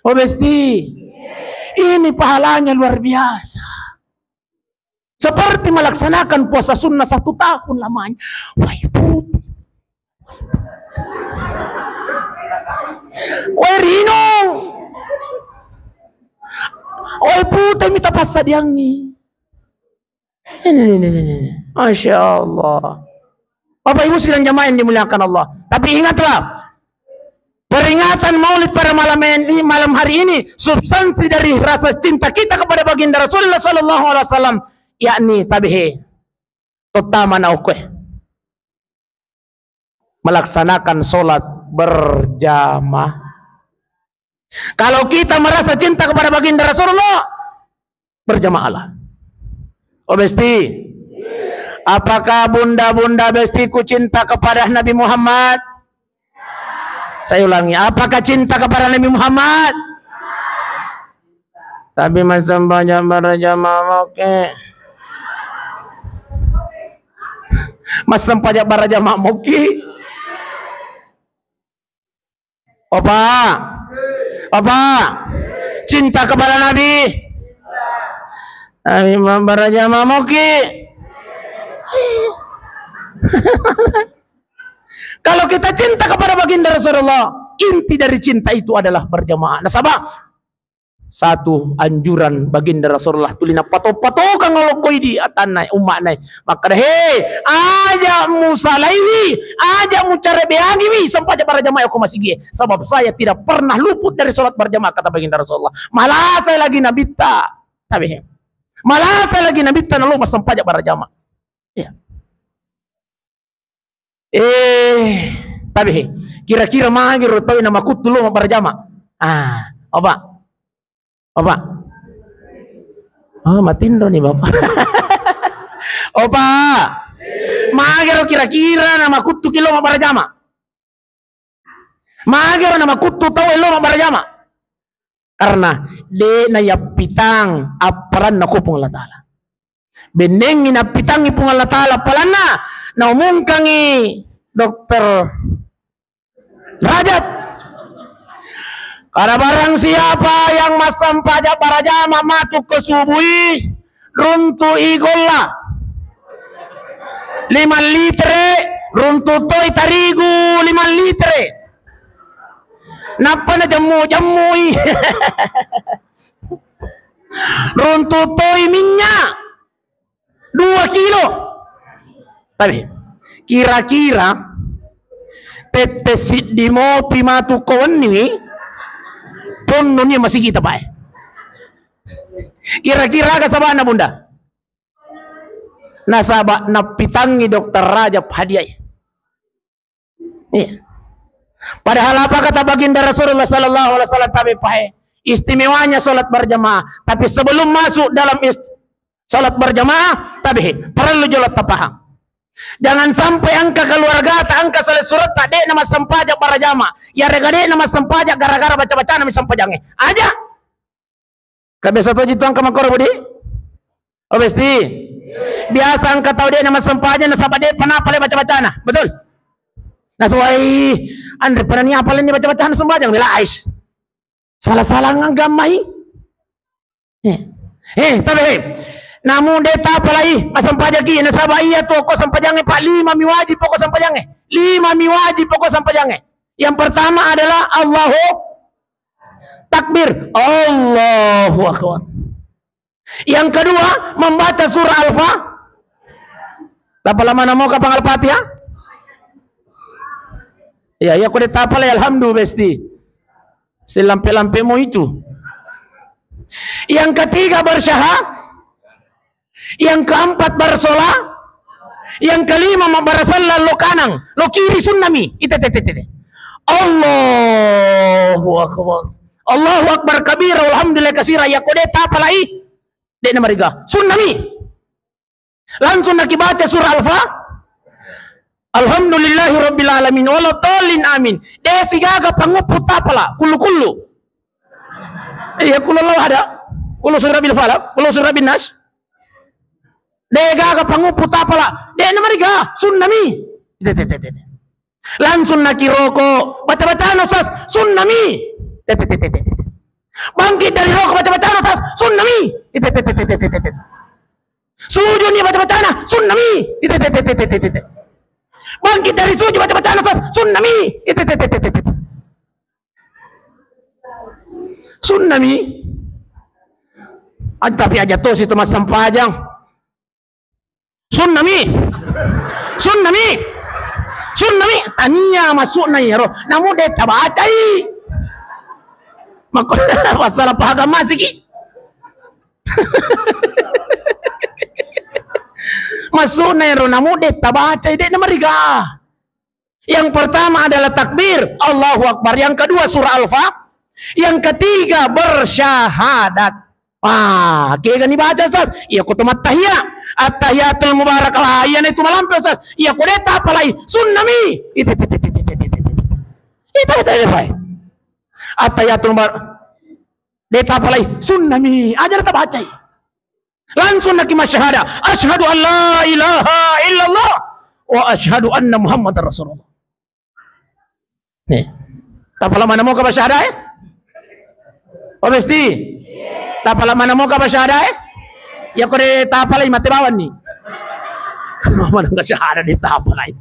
oh besti ini pahalanya luar biasa seperti melaksanakan puasa sunnah 1 tahun lamanya Rino putih minta pasa diangi ini Masya Allah Bapak Ibu sidang jamaah yang dimuliakan Allah tapi ingatlah peringatan maulid pada malam hari ini substansi dari rasa cinta kita kepada baginda Rasulullah SAW yakni tabihi terutama na ukwe melaksanakan sholat berjamaah. Kalau kita merasa cinta kepada baginda Rasulullah, berjamaahlah. Oh Besti, apakah bunda-bunda Bestiku cinta kepada Nabi Muhammad? Saya ulangi, apakah cinta kepada Nabi Muhammad? Tapi masa banyak berjamaah, oke. Masa banyak berjamaah, oke. Apa? Cinta kepada Nabi? Nabi berjamaah, oke. Kalau kita cinta kepada baginda Rasulullah, inti dari cinta itu adalah berjamaah. Nasabah satu anjuran baginda Rasulullah tulina pato-pato kang ngolokoi di atanai umat nai. Maka hei, aja musalaiwi, aja mucare beangiwi sampai berjamaah aku masih gie. Sebab saya tidak pernah luput dari sholat berjamaah kata baginda Rasulullah. Malah saya lagi nabita. Tapi malah saya lagi nabita nalu mas sampai berjamaah. Ya. Tapi kira-kira mangir tahu nama kutu lu berjamaah. Apa? Oh, matindro nih Bapak. Opa. Magero kira-kira nama kutu kilo ma berjamaah. Magero nama kutu tahu elo ma berjamaah. Karena de na yapitang aparan na kupung Allah Ta'ala. Benengin na pitangi pung Allah Ta'ala palana na umungkangi Dokter Rajab. Karena barang siapa yang masam pajak para jamaah matuk ke subui runtu igolla 5 litre runtu toy tarigu 5 litre napa na jamu-jamui runtu toy minyak 2 kilo. Tapi kira-kira tetesit di mopi matuk kawan ini ponnonya masih kita Pak. Kira-kira kasabana na bunda? Nasaba napitangi Dokter Rajab hadiah. Iya. Padahal apa kata baginda Rasulullah sallallahu alaihi wasallam tapi Pak? Istimewanya salat berjamaah. Tapi sebelum masuk dalam salat berjamaah, tapi perlu jelas paham. Jangan sampai angka keluarga angka salat surat tadi nama sampajak para jamaah. Ya regade nama sampajak gara-gara baca-baca nama sampajangnya. Aja. Kebiasa tuh jitu angka makoro budi. Oh Besti. Biasa angka tahu dia nama sampajak nasabah dia pernah pale baca-baca nah. Betul? Nah suai Andre pernah ni apalin ni baca-baca sampajang bila ais. Salah-salah ngagamai. Tapi namun deta apalai masam pajaki nasabah iya toko sampajange Pak 5 miwajib pokok sampajange 5 miwajib pokok sampajange. Yang pertama adalah Allahu takbir, Allahu akbar. Yang kedua membaca surah Al-Fa. Tapa lama namo kapang Al-Fatihah? Ya aku deta apalai alhamdulillah Besti. Selampe-lampemu itu. Yang ketiga bersyahad. Yang keempat bersolah, yang kelima membarasalla lo kanang, lo kiri sunnami. Allahu akbar. Allahu akbar kabira walhamdulillah kasira ya kode tapalai. Dek namariga sunnami. Langsung nak baca surah Al-Fa. Alhamdulillahi rabbil alamin wala dallin amin. Dek sigaga pangupu tapala kullu. Iya kullu ada. Kullu surah bil falaq, kullu surah bin nas. Dega ka pangupu tapala de namariga sunnami langsung nakiroko baca-baca nosas sunnami bangkit dari roko baca-baca nosas sunnami sujud ni baca-baca na sunnami bangkit dari sujud baca-baca nosas sunnami sunnami tapi aja tos itu mas sampajang Sunnami tanya masuk na yaro namun dia tabacai maka masalah pahagam masiki masuk na yaro namun dia tabacai dia namariga Yang pertama adalah takbir, Allahu Akbar. Yang kedua surah Al-Fatihah. Yang ketiga bersyahadat. Kaya gani baca Ustaz. Iya kutumat tahiyat. At-tahiyatul mubarakah. Iya itu malam Ustaz. Iya kudeta apalai sunnami. Itu. At-tahiyatul mubarakah. Deta apalai sunnami. Ajar tak baca. Langsung nak masyahada. Asyhadu an la ilaha illallah wa asyhadu anna Muhammadar Rasulullah. Nih. Tak pala mana mau ke masyahada Oh mesti. Tak pala mana mau ke masyahada Ya kore tak pala mati bawan ni. Mana ke syahada di tak pala.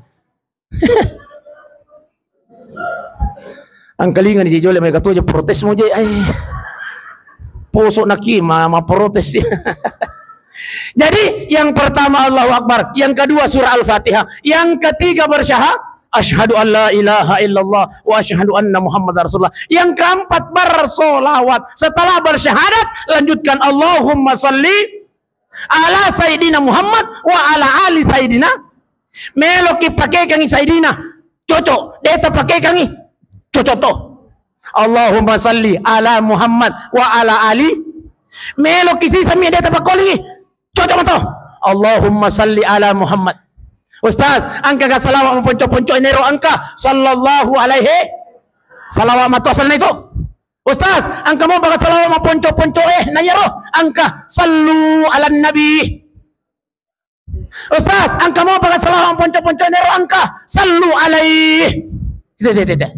Ang kalingan ni jole mereka tu je protes mo je Posok naki ma protes. Jadi yang pertama Allahu Akbar, yang kedua surah Al-Fatihah, yang ketiga bersyahadat asyhadu an la ilaha illallah wa asyhadu anna Muhammadar Rasulullah. Yang keempat bersolawat. Setelah bersyahadat lanjutkan Allahumma salli ala Sayyidina Muhammad wa ala ali Sayyidina. Meloki pakai kangi Sayyidina cocok deta pakai kangi cocok to Allahumma salli ala Muhammad wa ala ali. Meloki sisa mi deta pakoli cocok to Allahumma salli ala Muhammad. Ustaz, angka ka salawat memponco-ponco nero angka sallallahu alaihi salawat matu asal itu. Ustaz, angka mau baga salawat memponco-ponco nayaro angka sallu ala nabi. Ustaz, angka mau baga salawat memponco-ponco nero angka sallu alaihi. Tidak.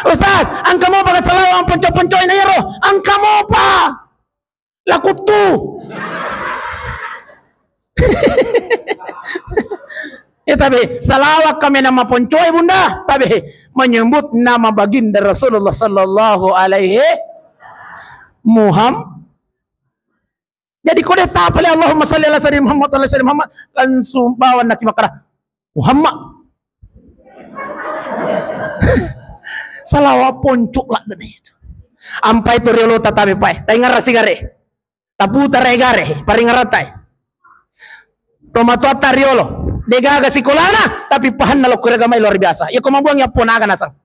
Ustaz, angka mau baga salawat memponco-ponco nayaro angka mau pa lakutu. Tapi salawat kami nama poncoy bunda, tapi menyebut nama baginda Rasulullah sallallahu alaihi Muhammad. Jadi kode tak boleh Allahumma salli ala sayyidina Muhammad wa ala sayyidina Muhammad langsung bawa nak makara Muhammad. Salawat poncok lah dan itu. Ampai tu riolo tatapi pai, taingar sigare. Tapu taregare, paringaratai. Tomato atariolo degaga sikolana tapi pahan na lokure gamay luar biasa. Iya ko mabuang ya pona kana sang.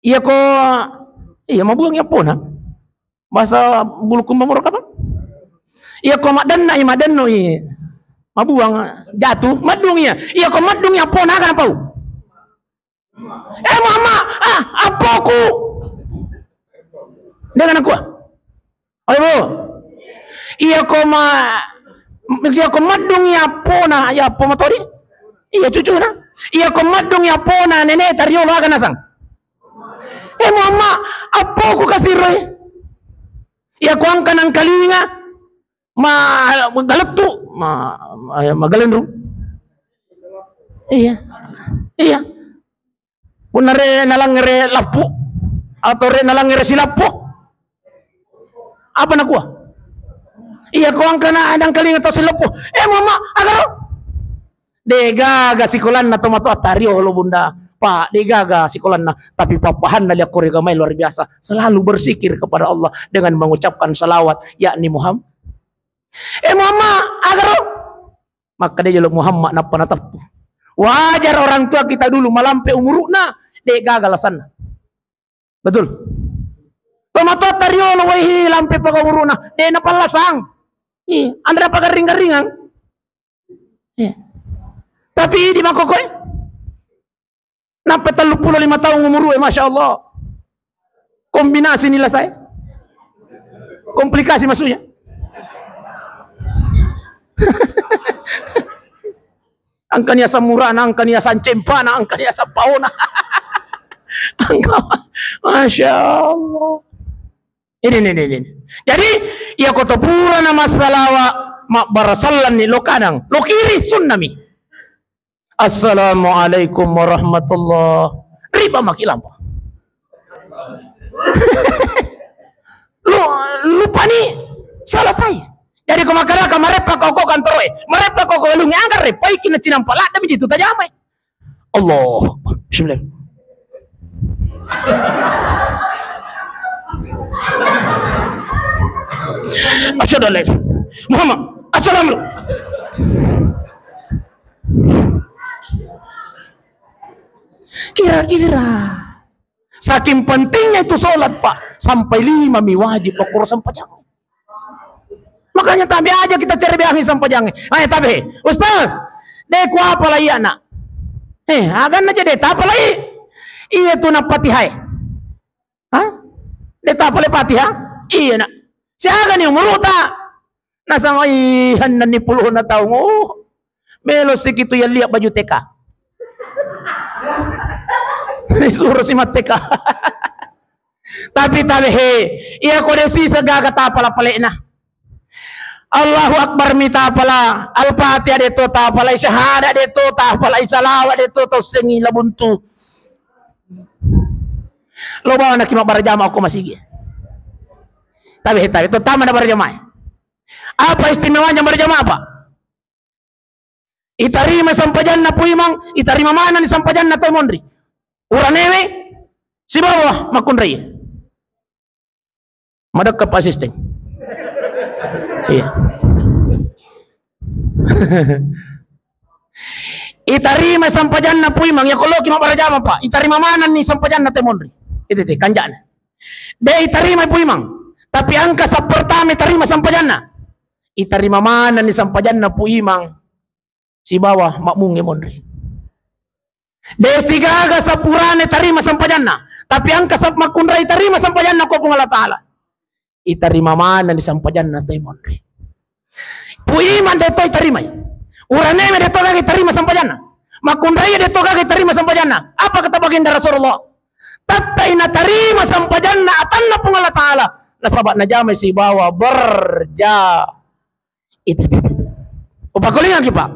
Iya mabuang ya pona. Bahasa bulukum mamur ka ba? Iya ko madanna madanno mabuang jatuh madung iya. Iya ko madung ya pona kana pau. Mama apoku. Dengan aku. Ayo. Iya ko Iya komadung ya pona ya pomotori. Iya cucu na. Iya komadung ya pona nenek tariolo aga nasang. Mama apa ko kasiro Iya ko ang kanang kalinga magalatu magalendro. Iya. Punare nalangere lapu atau re nalangere silapo. Apa nakuha? Iya ko ang kana adang kalinga to silopo. Mama agaro. Degaga sikolan na tomato atario lo bunda. Pak degaga sikolan na tapi papahan na liak gamay luar biasa. Selalu berzikir kepada Allah dengan mengucapkan salawat yakni Muhammad. Mama agaro. Maka dia jaluk Muhammad napa natapu. Wajar orang tua kita dulu malampe umuruna degaga lasan. Betul. Tomato atario lo wahi lampe pagumuruna de napalasang. Andra pagar ringan-ringan. Tapi di makokoy. Nampai 35 tahun umur Masya Allah. Kombinasi nila saya. Komplikasi maksudnya. Angka niya sa murana, angka niya sa cempana, angka niya sa pauna. Masya Allah. Ini. Jadi ya koto pura nama salawa mak barasallan ni lokadang lokiri sunnami. Assalamualaikum warahmatullah. Riba makilampa. Lupa nih selesai. Jadi kumakara kamarepa koko kantoroe. Marepa koko lungi anggar repai kina cinampa la dami jitu tajamai. Allah. Bismillah. Asyhadu an la ilaha illallah Muhammad. Assalamualaikum. Kira-kira saking pentingnya itu sholat Pak, sampai 5 mi wajib pokok sampajang. Makanya tabi aja kita cari biangi sampajang. Ayo tabi, Ustaz, deku apa lagi anak? Agan aja deh, apa lagi? Iya tuh nak patihai. Hah? Deta apa lepati ha? Iya nak. Siaga ni muruta. Nasa ngayihan na ni 10 na taong. Oh, melo sikitu yan liyak baju TK. Suruh si mateka. Tapi iya ko desi sa gagata pala pala na. Allahu Akbar mita pala, Al-Fatihah dito ta pala, syahada dito ta pala, salawat dito to sengi labuntu. Lo bawa nak kima berjamaah aku masih. Tapi itu tama na berjamaah. Apa istimewanya berjamaah Pak? Itarima sampajan na puimang, itarima mana ni sampajan na tayo mondri. Uranewe, si bawah makunray. Madak ka pa asisten. Iya. Itarima sampajan na puimang, ya kalau kima berjamaah Pak, itarima mana ni sampajan na tayo mondri. Itu kanjaan. De itarima puimang, tapi angka sa pertama itarima sampajan na. Itarima mana ni sampajan na puimang, si bawah makmung mondri. Desi gaga sa purane tarima sampajan na, tapi angka sa makundray tarima sampajan na ko kung Allah Ta'ala. Itarima mana ni sampajan na tayo mondri. Puiman deto itarimay. Uraneme deto gagi tarima sampajan na. Makundray deto gagi tarima sampajan na. Apa kata baginda Rasulullah? Tatay na tarima sampajan na atan na pong Allah Ta'ala. Nasabat na jamay si bawa berja. Itu. Upakulingan kita.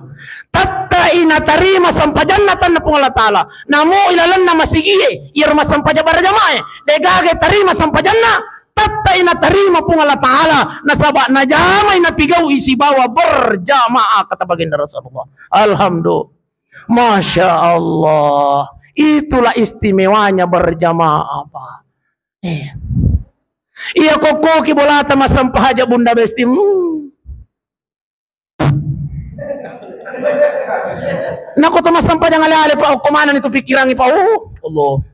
Tatta ina tarima sampajannatan na pong Allah Ta'ala. Namo ilalan na masigiye. Irma sampaja barjamae. Degage tarima sampajanna. Tatta ina tarima pong Allah Ta'ala. Nasaba na jamay na pigaw isibawa berjamaah. Kata baginda Rasulullah. Alhamdulillah. Masya Allah. Itulah istimewanya berjamaah apa. Iya koko kibolata masampahaja bunda besti. Nako to masampa yang ale-ale pa kumanan itu pikiran pa Allah.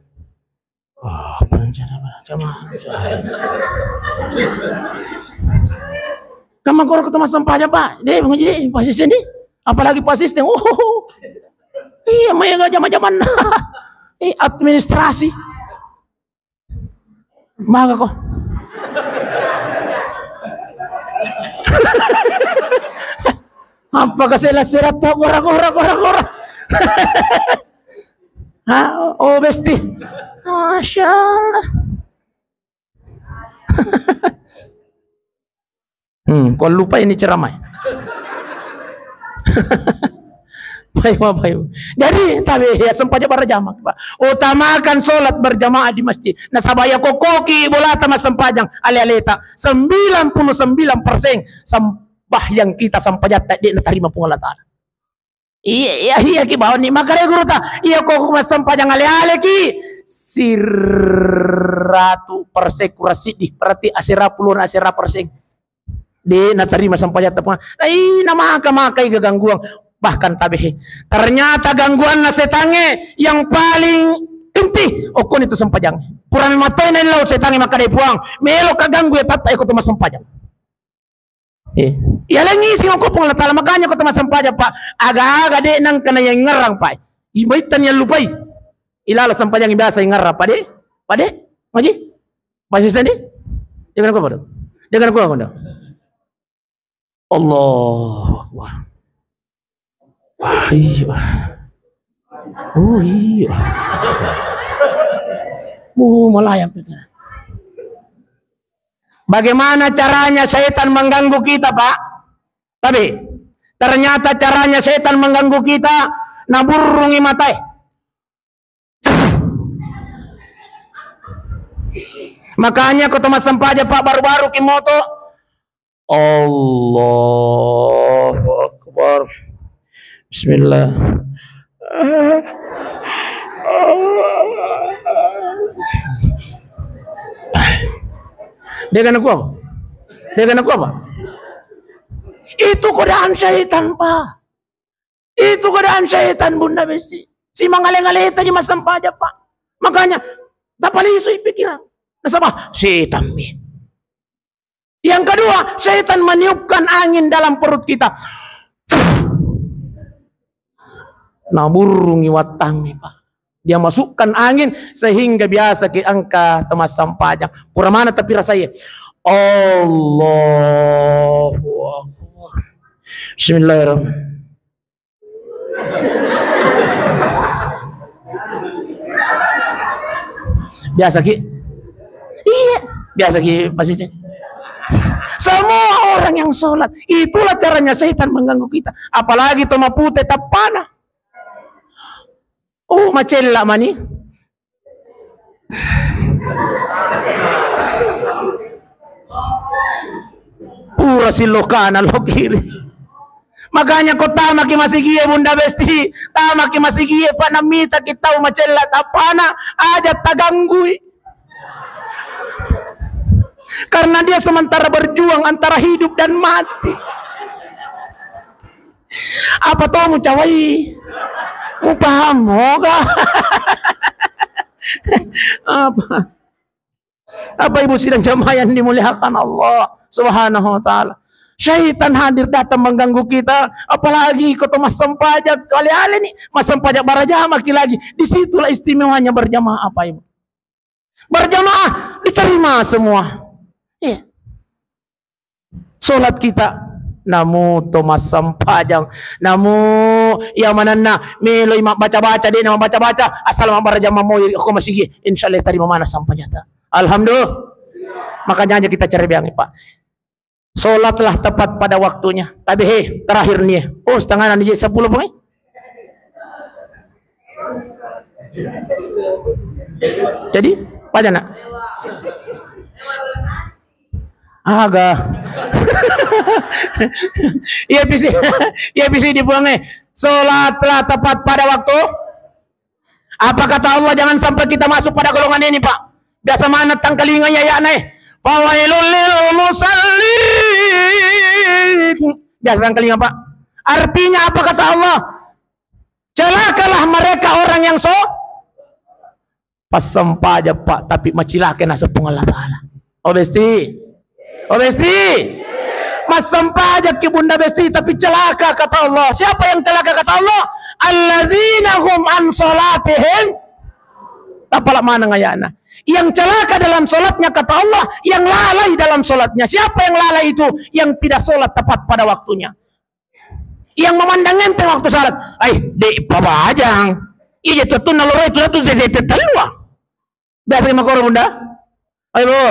Kamang ko to masampa aja Pak. Deh menjadi pasisten di. Apalagi pasisten. Iya may jaman-jaman na. Administrasi. Maga ko. Apa kasi lasirat to kora. Ha, oh besti. Masyaallah. Kau lupa ini ceramah. Baik. Jadi tapi ya sempatnya berjamaah Pak. Utamakan sholat berjamaah di masjid. Nasabaya kokoki bola tama sempajang ale-aleta 99% yang kita sampajat di natarima pung Allah Ta'ala. Iya ki bawa ni makare guru ta. Iya kok sampajang ale-ale ki 100% kurasi di berarti asira puluh asira persen. Di natarima sampajat pung. Nama makai gangguan. Bahkan tabihi. Ternyata gangguan na setange yang paling inti. Okon itu sampajang. Kurang matay na laut setange makare puang. Melo kaganggu ya patay ko tumas sampajang. Ya lagi sih ko pong latala makanya ko tumas sampajang Pak. Aga-aga de nang kanayang ngarang Pak. Ibaitan yan lupay. Ilala sampajang ibasa yung ngarang Pade? Maji? Pasisten di? Jangan ko pa do. Jangan ko do. Allahu Akbar. Iya. Oh iya. Melayang. Bagaimana caranya setan mengganggu kita Pak? Tapi ternyata caranya setan mengganggu kita naburungi matai. Makanya ketemu sempaja Pak baru-baru kimoto. Allahu Akbar. Bismillah. Dia kena apa? Itu godaan syaitan Pak. Itu godaan syaitan Bunda Besti. Si mangaleng-aleta niya masampaja pak. Makanya, tapaliso pikiran. Nasaba, setan mi. Yang kedua, setan meniupkan angin dalam perut kita. Naburungi watangi pak. Dia masukkan angin sehingga biasa ke angka temas sampajang. Kurang mana tapi rasanya. Allahu Akbar. Bismillahirrahmanirrahim. Biasa ki. Iya, biasa ki pasti. Semua orang yang sholat, itulah caranya setan mengganggu kita. Apalagi toma putih tapana. Oh, macella mani. Pura silokana lokiris. Makanya ko tama ki masigiye Bunda Besti, tama ki masigiye panamita kita macella tapana aja taganggui. Karena dia sementara berjuang antara hidup dan mati. Apa toh mu cawai? Mu paham moga? Apa ibu sidang jamaah yang dimuliakan Allah Subhanahu wa taala. Syaitan hadir datang mengganggu kita, apalagi ikut mas sempajak soalnya nih mas sempajak barajama lagi. Disitulah istimewanya berjamaah apa ibu? Berjamaah diterima semua. Iya. Solat kita namu Thomas sampajang namu ya manana melo imak baca-baca dia nama baca-baca asal berjamaah mau aku masih insyaallah tadi mana sampajata. Alhamdulillah. Makanya aja kita cari biang Pak. Solatlah tepat pada waktunya. Tapi terakhir nih. Oh, setengah nanti 10 bang. Jadi, pada nak? Agak. Iya bisa dibuang Solatlah tepat pada waktu. Apa kata Allah, jangan sampai kita masuk pada golongan ini Pak. Biasa mana tangkalinganya ya nih. Fawailul lil musallin. Biasa tangkaling apa? Artinya apa kata Allah? Celakalah mereka orang yang pas sempaja Pak, tapi macilake nasabung Allah Ta'ala. Oh Besti. Mas sempaja ke Bunda Besti, tapi celaka kata Allah. Siapa yang celaka kata Allah? Alladzina hum an salatihim. Apalah mana ngayana? Yang celaka dalam solatnya kata Allah, yang lalai dalam solatnya. Siapa yang lalai itu? Yang tidak solat tepat pada waktunya. Yang memandang enteng waktu salat. Dek pabajang. Iya tuh naloro itu zete telua. Biasa ki makoro Bunda? Ayo Bu.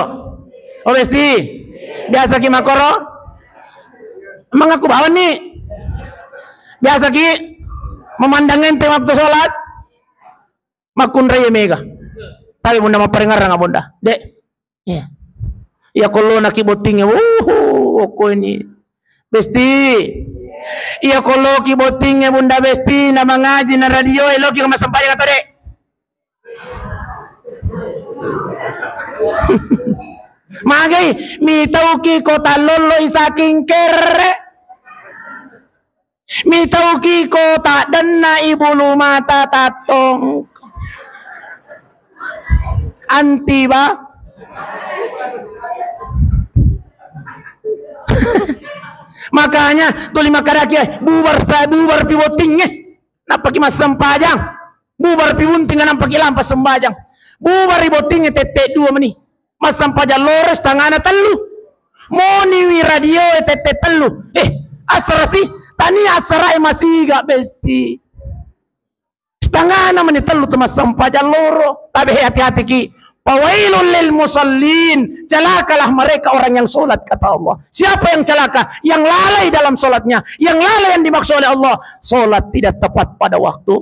Oh Besti. Biasa ki makoro? Emang aku bawa nih. Biasa ki memandang enteng waktu salat. Makun raya mega. Tapi Bunda maparengar nga Bunda. Dek. Iya. Ya kalau nakibotingnya. Ako ini. Besti. Iya kalau kibotingnya Bunda Besti na mangaji na radio. Ilo kaya masampaya nga to dek. Magay. Mitaw ki ko talolo isaking kere. Mitaw ki ko ta dan na ibulu mata tatong. Anti ba? Makanya tuh 5 karaki bubar pivotingnya napaki mas sempajang bubar pibunting napaki lampas sembajang bubar pivotingnya tete 2 menit mas sempajang lores tangana telu moni radio tete telu asra sih tani asra masih gak Besti setengah menit telu temas sempajang loro tapi hati-hati ki. Fawailul lil musallin. Celakalah mereka orang yang solat kata Allah. Siapa yang celaka? Yang lalai dalam solatnya. Yang lalai yang dimaksud oleh Allah. Solat tidak tepat pada waktu.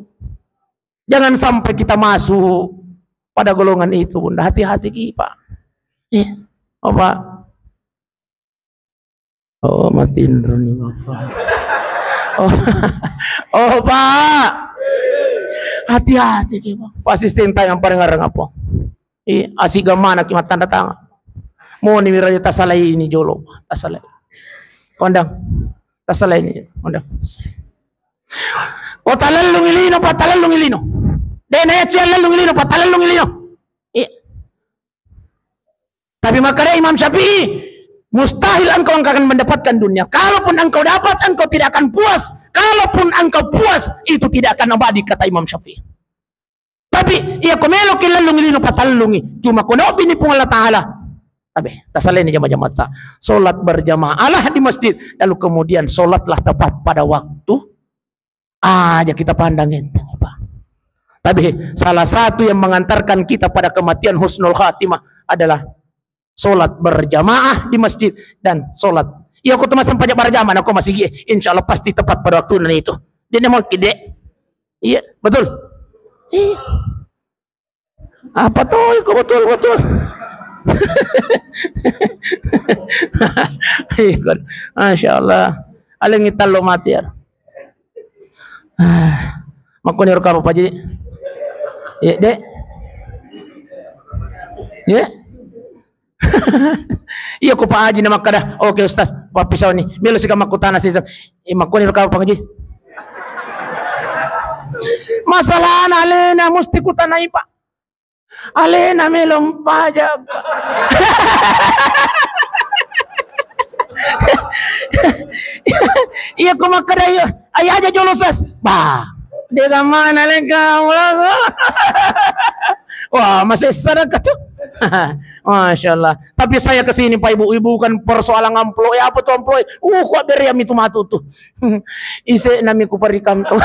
Jangan sampai kita masuk pada golongan itu Bunda. Hati-hati ki Pak. Oh Pak. Oh matiin nih Bapak. Oh Pak. Hati-hati ki Pak. Asisten yang paling ngarang apa? Asiga mana ki tanda tangan. Mau ni wirayo tasalay ini jolo. Tasalay. Kondang. Tasalay ini. Kondang. O Patalalong ilino. Denayat siya lalong ilino, patalalong ilino. Tapi makanya Imam Syafi'i, mustahil engkau akan mendapatkan dunia. Kalaupun engkau dapat, engkau tidak akan puas. Kalaupun engkau puas, itu tidak akan abadi, kata Imam Syafi'i. Tapi ia komelo kilalong ilino patalungi. Cuma kono bini pung Allah Ta'ala. Tapi tasalin ni jamaah sa. Solat berjamaah Allah di masjid. Lalu kemudian solatlah tepat pada waktu. Aja kita pandangin. Tapi salah satu yang mengantarkan kita pada kematian husnul khatimah adalah solat berjamaah di masjid dan solat. Iya aku tuh masih pajak berjamaah, aku masih insya Allah pasti tepat pada waktu itu. Dia mau kide. Iya betul. Iya. Apa tuh? Kok betul. Masya Allah. Aling italo mati ya. Makunir ka pa jadi. Ya, dek. Ya. Iya ko pa aji na makada. Okay, ustaz. Papisaw ni. Milo si kamakutana si Isang. Makunir ka pa ngaji. Masalah na alena musti kutanay pa. Alena melong pajak. Iya ko makadayo. Ay aja jolosas. Bah. Di mana lengkap. Wah, masih sadar kacau. Masya Allah. Tapi saya kesini Pak Ibu kan persoalan amplo. Ya apa tuh amplo? Kok beri yang itu matu tuh. Ise nami ku perikam tuh.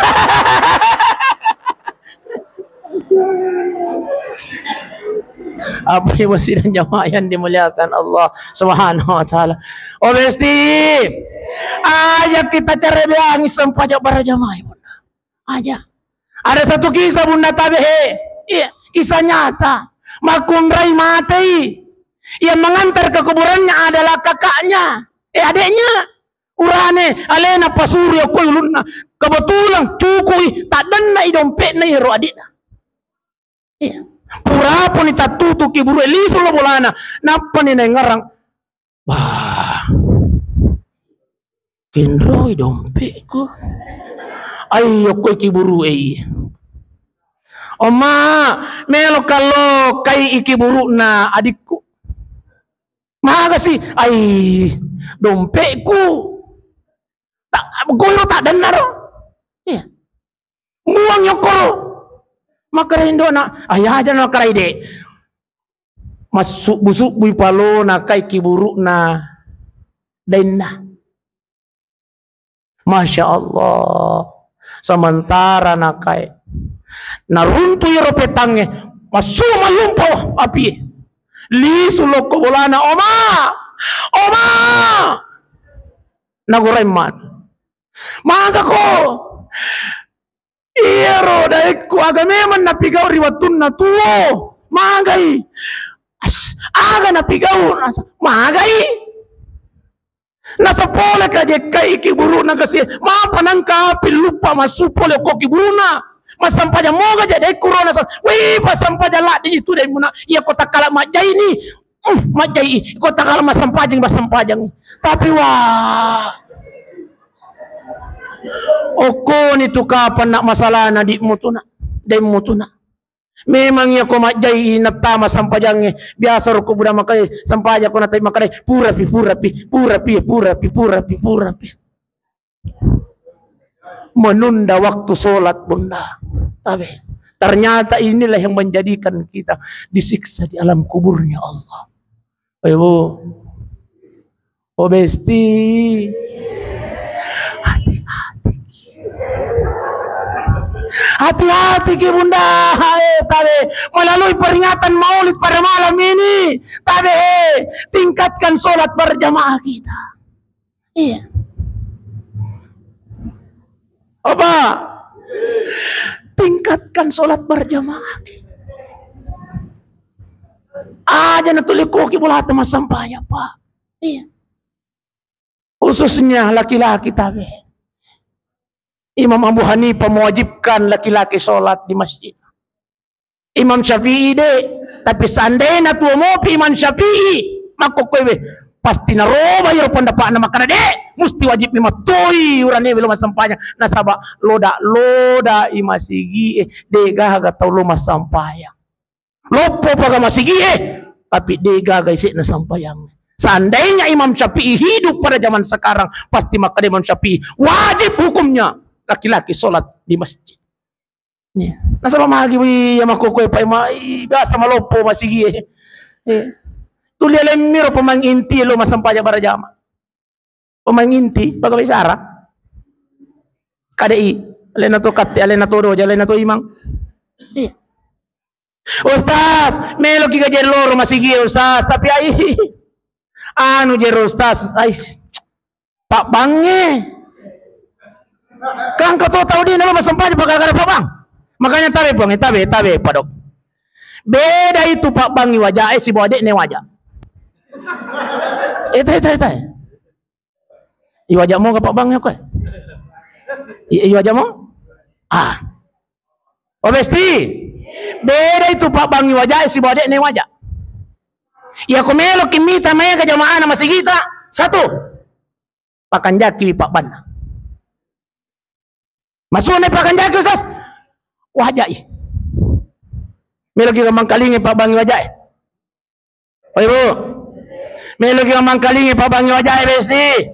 Apa yang masih dan jamaah yang dimuliakan Allah Subhanahu wa taala. Oh besti. Aja kita cari beangi sempajak para jamaah Bunda. Aja. Ada satu kisah Bunda tabehe. Iya, kisah nyata. Makumrai mati. Yang mengantar ke kuburannya adalah kakaknya. Adiknya. Urane alena pasurya kuilunna. Kebetulan cukui tak dana idompet na hero adikna. Iya. Pura pun itatutu kiburu elisu lo bolana. Napa ni ngarang. Bah. Kinro idompet ko. Ayo ko kiburu Oma, melo kalau kai ikiburu na adikku. Maka sih, dompetku. Tak, goyo tak dengar. Iya. Muang yokoro. Makarindo na, ayah aja na karaide. Masuk busuk bui palo na kai kiburu na denna. Masya Allah. Sementara na kai naruntu yoro petangnya masuk malumpo api li suloko bolana oma nagoreman maka ko iyero dai ko agameman napigaw riwatun na tuwo magay aga napigaw magay nasa pole ka je kai kiburu na kasi mapanangka pilupa masupole ko kiburu na masampaja moga jadi corona wih masampaja lah di itu deh muna ya kota kala majai ini majai kota kala masampajang tapi wah oko ni tu kapan nak masalah na di mutuna dai mutuna memang ya ko majai natama sampajangnya biasa roko budak makai sampaja ko natai makai pura pi menunda waktu sholat Bunda. Tapi ternyata inilah yang menjadikan kita disiksa di alam kuburnya Allah. Ibu, besti, hati-hati ki Bunda. Tapi melalui peringatan Maulid pada malam ini, tapi tingkatkan sholat berjamaah kita. Iya. Apa? Tingkatkan sholat berjamaah. Aja natuli koki bola teman sampahnya Pak. Iya. Khususnya laki-laki tapi. Imam Abu Hanifah mewajibkan laki-laki sholat di masjid. Imam Syafi'i deh. Tapi seandainya tuh mau Imam Syafi'i, maka kowe pasti naroba yoro pendapat nama karena dek mesti wajib mimatoi urane belum sampainya nasaba loda imasigi dega haga tau lo mas sampayang lopo paga masigi tapi dega guys na sampayang. Seandainya Imam Syafi'i hidup pada zaman sekarang pasti maka Imam Syafi'i wajib hukumnya laki-laki sholat di masjid. Nasaba magi wi ya makukoy pa biasa malopo masigi tulia lemiro pemanginti lo masampaya barajama. Pemanginti baga bisara. Kadai alena to katti alena to roja alena to imang. Ustaz, melo ki gajer loro masigi ustaz, tapi anu jer ustaz, Pak Bange. Kan kau tahu dia nama masampaya bagara Pak Bang. Makanya tabe padok. Beda itu Pak Bangi wajah si bawa dek ne wajah. I wajahmu ke Pak Bang ya kau? I wajahmu? Oh besti. Beda itu Pak Bang wajah si bawa dek ne wajah. Ya kumelo kimita maya ke jamaah nama si kita. Satu. Pakan jaki Pak Ban. Masuk pakan jaki Ustaz. Wajah melo kita mangkalingi Pak Bang wajah. Oh ibu. Melo kita mangkalingi Pak Bang wajah besti.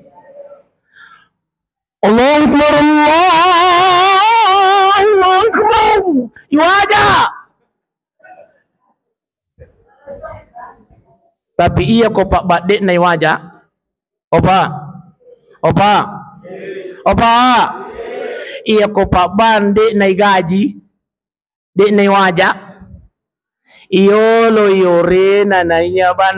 Allahu Akbar, Allahu Akbar. Wajah. Tapi iya kok Pak Badek nai wajah. Opa. Iya kok Pak Bandek nai gaji. Dek nai wajah. Iyo lo yore nanainya ban.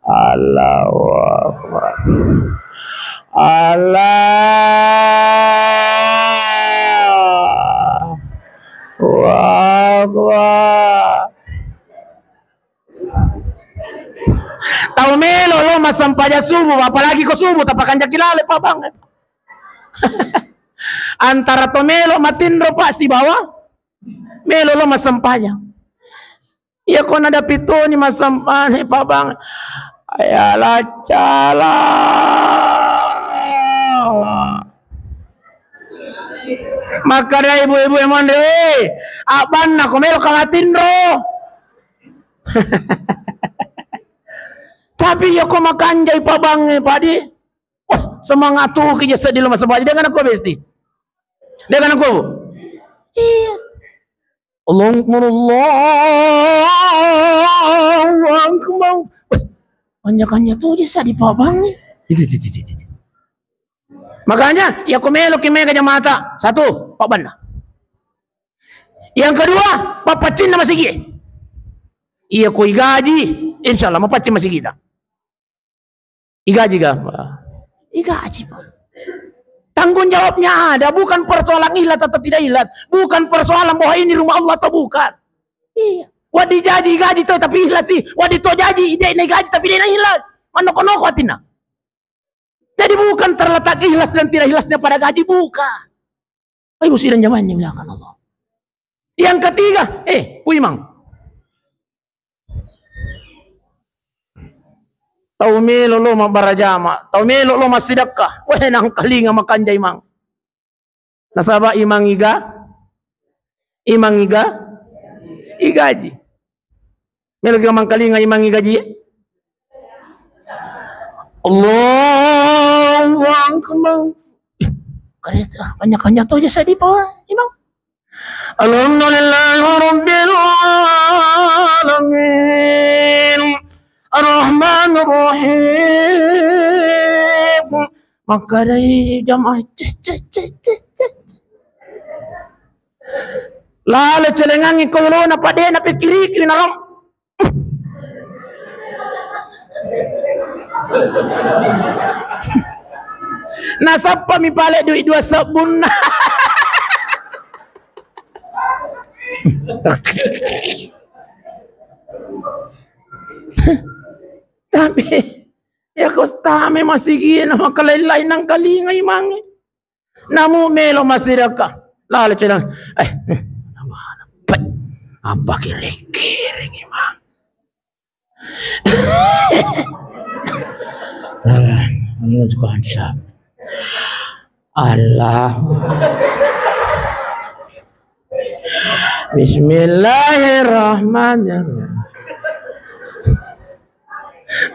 Allahu Akbar. Allahu Akbar. Tahu melo lo masampaya subuh, apalagi ko subuh tapakan jakilale Pak Bang. Antara to melo matindro Pak si bawah. Melo lo masampaya. Iya kok nada pito ni masampane Pak Bang. Ayalah cala. Maka dari ibu-ibu emang aban na kumelo kangatindro. Tapi ya kok makanjay Pak Bang padi. Oh, semangat tuh kaya sedih lo masampane. Dengan aku besti. Dengan aku. Iya. Allahu Akbar. Banyakannya tuh aja di Pak Bang nih. Makanya ya kumelo kimega mata. Satu, Pak Ban. Yang kedua, papacin na masigi. Iya ko igaji, insyaallah mapacin masigi kita. Igaji ka? Igaji Pak. Tanggung jawabnya ada, bukan persoalan ikhlas atau tidak ikhlas, bukan persoalan bahwa ini rumah Allah atau bukan. Iya. Wadi jadi gaji tu tapi ikhlas sih, wadi to jadi ide ini gaji tapi dia ikhlas. Manoko-noko atina. Jadi bukan terletak ikhlas dan tidak ikhlasnya pada gaji, bukan. Ayo sidang zamannya milakan Allah. Yang ketiga, puimang. Tau melo lo mabarajama, tau melo lo masidakah. Wah nang kalinga makanjay mang. Nasaba imang iga, igaji. Melo ka mang kalinga imang igaji. Allahu Akbar. Kanya-kanya to aja sa di pa imang. Alhamdulillahirabbil alamin. Ar-Rahmanir Rahim. Maka dari jamaah lalu celengan ko lo na pade na pikiri kinalam. Nasapa mi balik duit 2 sabun. Tapi ya kostame masih gina makalaylay ng kalingay mangi. Namu melo masiraka. Lalo siya lang. Apa kira-kira imam? Ini konsep. Allah. Bismillahirrahmanirrahim.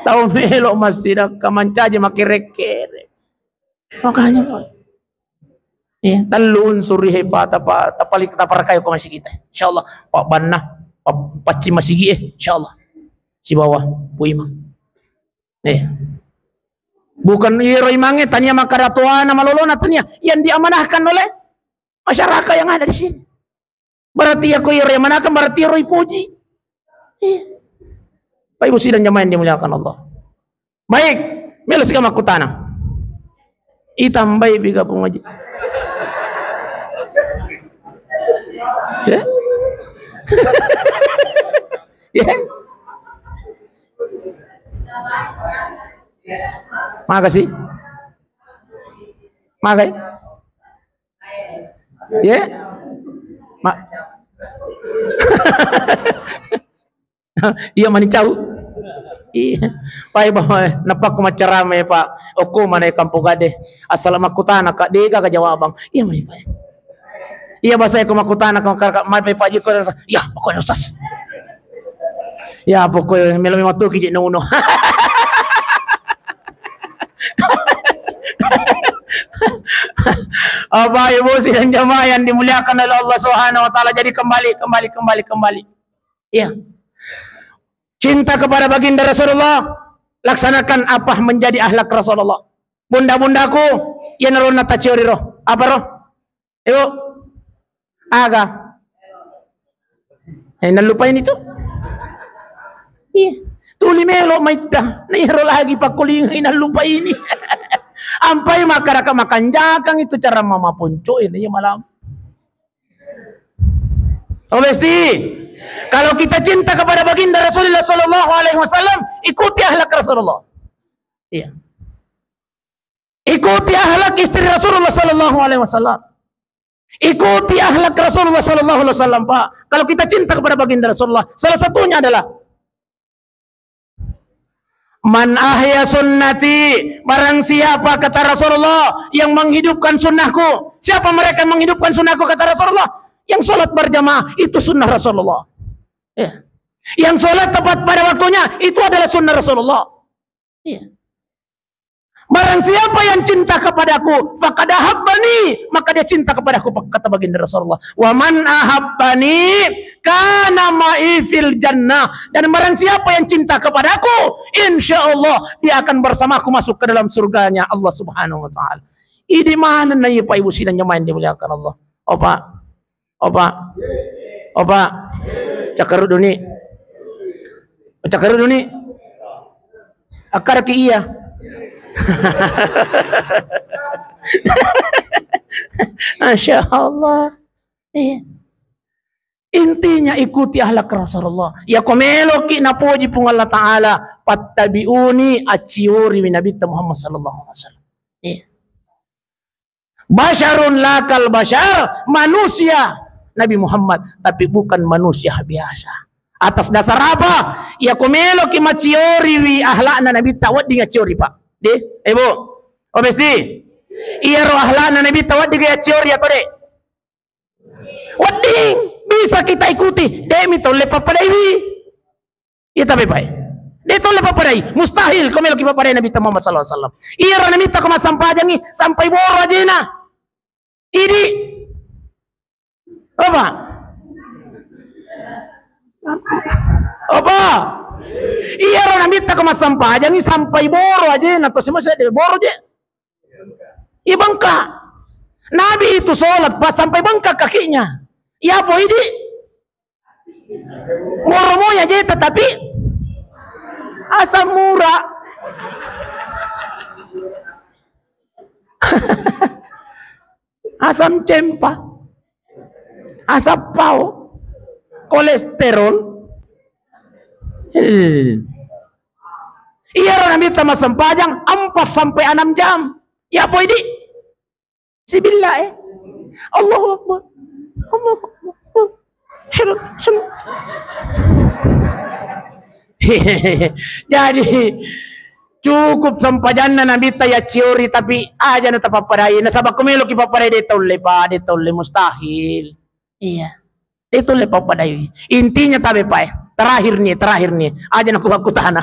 Tahu melok masjid kamancaje makire-kire. Makanya Pak. Ya, talun suri hebat apa tapalik taparakayo ko masih kita. Insyaallah Pak Banna paci masih insyaallah. Si bawah Bu Imam. Bukan iro imange tanya makaratuana malolona tanya yang diamanahkan oleh masyarakat yang ada di sini. Berarti aku iro yang manakan berarti iro puji. Pak Ibu sidang jamaah yang dimuliakan Allah. Baik, melo sikam aku tanah. Itambai biga pengaji. Ya. Ya. Makasih. Makai. Ya. Iya manicau. Iya. Pai bawa napak ko macarame Pak. Oku manay kampung gade. Asal makutana ka dega ka jawabang. Iya mani Pak. Iya bahasa ko makutana ka mai Pak ji ko. Ya, pokoknya usas. Ya pokoknya melo matu ki no uno. Apa ibu sidang jamaah yang dimuliakan oleh Allah Subhanahu wa taala. Jadi kembali. Iya. Cinta kepada baginda Rasulullah, laksanakan apa menjadi akhlak Rasulullah. Bunda-bundaku, yang naron nata ciori roh. Apa roh? Ibu, aga. Nalupain itu? Iya. Tuli melo maitda, nairo lagi pakuling nalupa ini. Ampai makaraka makan jakang itu cara mama ponco ini ya malam. Oh mesti. Kalau kita cinta kepada baginda Rasulullah Sallallahu Alaihi Wasallam, ikuti akhlak Rasulullah. Iya. Ikuti akhlak istri Rasulullah Sallallahu Alaihi Wasallam. Ikuti akhlak Rasulullah Sallallahu Alaihi Wasallam, Pak. Kalau kita cinta kepada baginda Rasulullah, salah satunya adalah man ahya sunnati, barang siapa kata Rasulullah yang menghidupkan sunnahku. Siapa mereka yang menghidupkan sunnahku kata Rasulullah? Yang sholat berjamaah itu sunnah Rasulullah. Ya. Yang sholat tepat pada waktunya itu adalah sunnah Rasulullah. Ya. Barang siapa yang cinta kepadaku, faqad ahabbani, maka dia cinta kepadaku, kata baginda Rasulullah. Wa man ahabbani kana ma'i fil jannah. Dan barang siapa yang cinta kepadaku, insyaallah dia akan bersamaku masuk ke dalam surganya Allah Subhanahu wa taala. Ini mana nih Pak Ibu sidang jamaah dimuliakan Allah. Opa, cakaru duni, akar ki iya. Masya Allah. Intinya ikuti akhlak Rasulullah. Ya komelo ki napuji pung Allah Taala, pattabiuni aciuri min Nabi Muhammad sallallahu alaihi wasallam. Basyarun lakal basyar, manusia Nabi Muhammad, tapi bukan manusia biasa. Atas dasar apa? Ya komelo ki maciori wi ahlakna Nabi tawad di ngaciori Pak. De, ibu. Oh mesti. Iya roh ahlakna Nabi tawad di ngaciori atau de? Wading bisa kita ikuti. Demi to lepa padai. Iya tapi Pak. De to lepa padai. Mustahil komelo ki papadai Nabi Muhammad sallallahu alaihi wasallam. Iya roh Nabi ta koma sampajangi sampai boro ajena. Ini apa? Iya orang minta ke mas sampah aja nih sampai boro aja, atau semua saya boro aja. Iya bengkak. Nabi itu sholat pas sampai bengkak kakinya. Iya apa ini? Boro aja tetapi asam murah. Asam cempa, asam pau, kolesterol. Iya orang minta masam pajang 4 sampai 6 jam. Ya apa ini? Sibillah Allahu Akbar. Allahu Akbar. Jadi cukup sampajanna nabi ya ciori tapi aja na tapaparai na sabak kumilo ki paparai de tolle mustahil. Iya. Itu le papadai. Intinya tabe pai. Terakhir nih aja nak aku sana.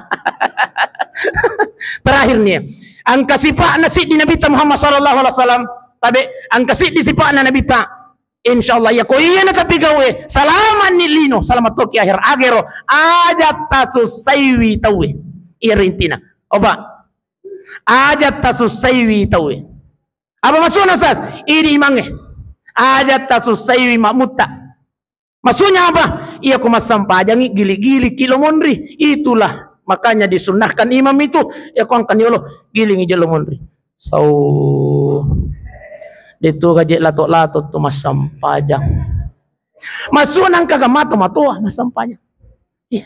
Terakhir nih. Angka sifat nasi di Nabi Muhammad sallallahu alaihi wasallam tabe angka sifat di sifat Nabi ta. Insyaallah ya ko iya na tapi gawe salaman ni lino salamat to ki akhir agero aja tasus saywi tawe. Irintina. Oba. Aja tasus saywi tawe. Apa maksudnya sas? Ini imange. Aja tasus saywi mamutta. Maksudnya apa? Ia kumasampajangi gili-gili kilo mondri. Itulah makanya disunahkan imam itu ya kau kan yolo giling ijelo mondri. So itu gaje lato-lato tu masampajang. Masunang kagamato matoa masampajang. Iya.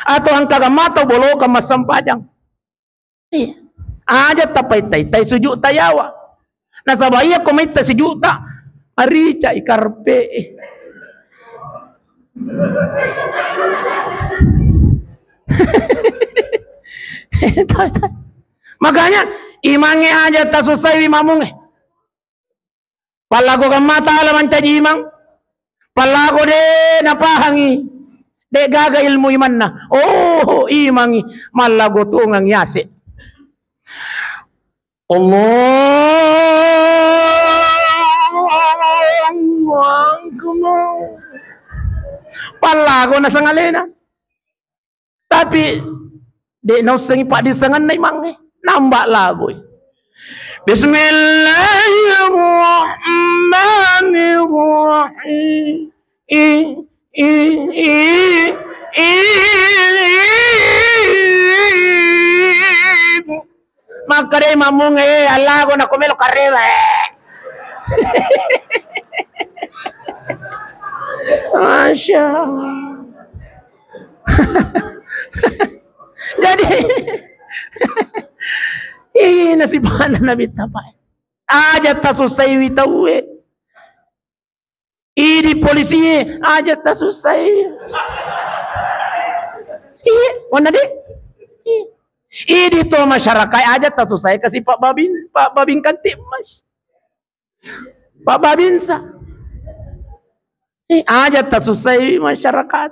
Atau ang kagamato bolo ka masampajang. Iya. Aja tapay tay suju tayawa. Nasabaya kumita si juta. Arica ikarpe. Makanya imange aja tak susah imamung. Palago ka mata alaman taji imang. Palago de napahangi. De gaga ilmu iman na. Oh imangi malago tungang yase. Allahu Akbar. Palago na sangalena. Tapi di nausengi pak disangan na imang nambak lago. Bismillahirrahmanirrahim. Makare mamung alago na kumelo kareba. Masya Allah. Jadi ini nasiban Nabi tapai. Aja tasusai witawe. Ini polisi aja tasusai. Iya, mana deh? Ini tuh masyarakat aja tasusai kasih Pak Babin Kantip Mas. Pak Babinsa. Aja tasusai masyarakat.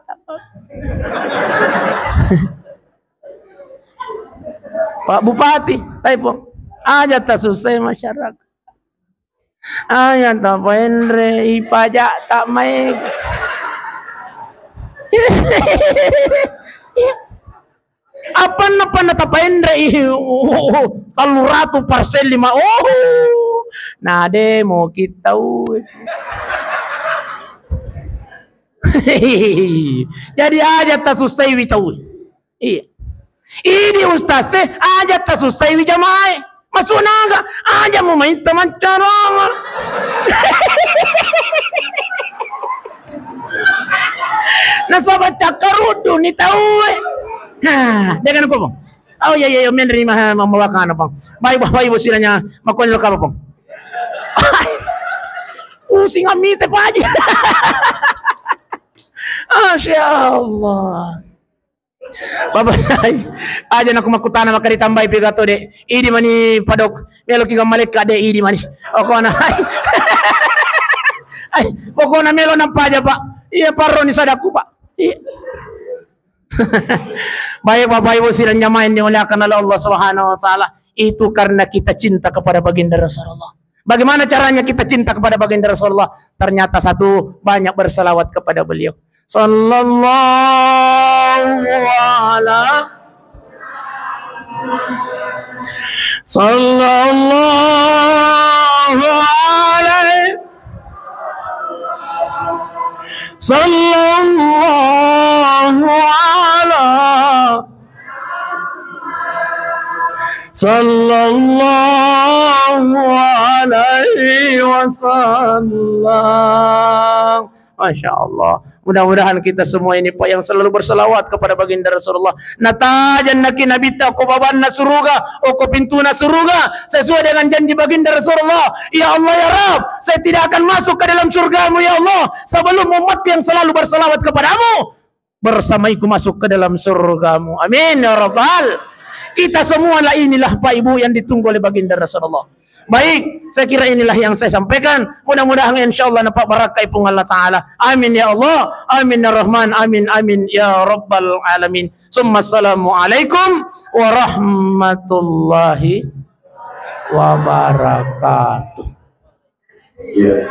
Pak Bupati, taipong aja tasusai masyarakat. Aja tapainre ipajak tak maik. Apa na tapainre kalau ratu parcel 5 nade mau kita jadi aja tasusai witawi. Iya. Ini ustaz aja tasusai wijamai. Masuk naga aja mau main teman carong. Nasaba cakarudu ni tahu. Nah, jangan apa bang. Oh ya menerima membawakan apa bang. Baik ibu silanya makanya lo apa bang. Singa mite aja. Masya Allah. Bapak aja nak makutana maka ditambah pidato de. Idi mani padok melo ki gamalik ka de idi mani. Okona. Ay, pokona melo nang paja Pak. Iya parro ni sadaku Pak. Iya. Baik Bapak Ibu sidang jamaah yang dimuliakan oleh Allah Subhanahu wa taala. Itu karena kita cinta kepada baginda Rasulullah. Bagaimana caranya kita cinta kepada baginda Rasulullah? Ternyata satu, banyak berselawat kepada beliau. Sallallahu ala Sallallahu alaihi Sallallahu ala Sallallahu alaihi wasallam. Masya Allah. Mudah-mudahan kita semua ini Pak yang selalu berselawat kepada baginda Rasulullah. Natajan naki nabita ko babanna suruga o ko pintuna suruga sesuai dengan janji baginda Rasulullah. Ya Allah ya Rabb, saya tidak akan masuk ke dalam surgamu ya Allah sebelum umatku yang selalu berselawat kepadamu bersamaiku masuk ke dalam surgamu. Amin ya Rabbal. Kita semua lah inilah Pak Ibu yang ditunggu oleh baginda Rasulullah. Baik, saya kira inilah yang saya sampaikan. Mudah-mudahan insyaallah nampak barakah ipung Allah Ta'ala. Amin ya Allah, amin ya Rahman, amin amin ya Rabbal Alamin. Summa assalamualaikum warahmatullahi wabarakatuh. Yeah.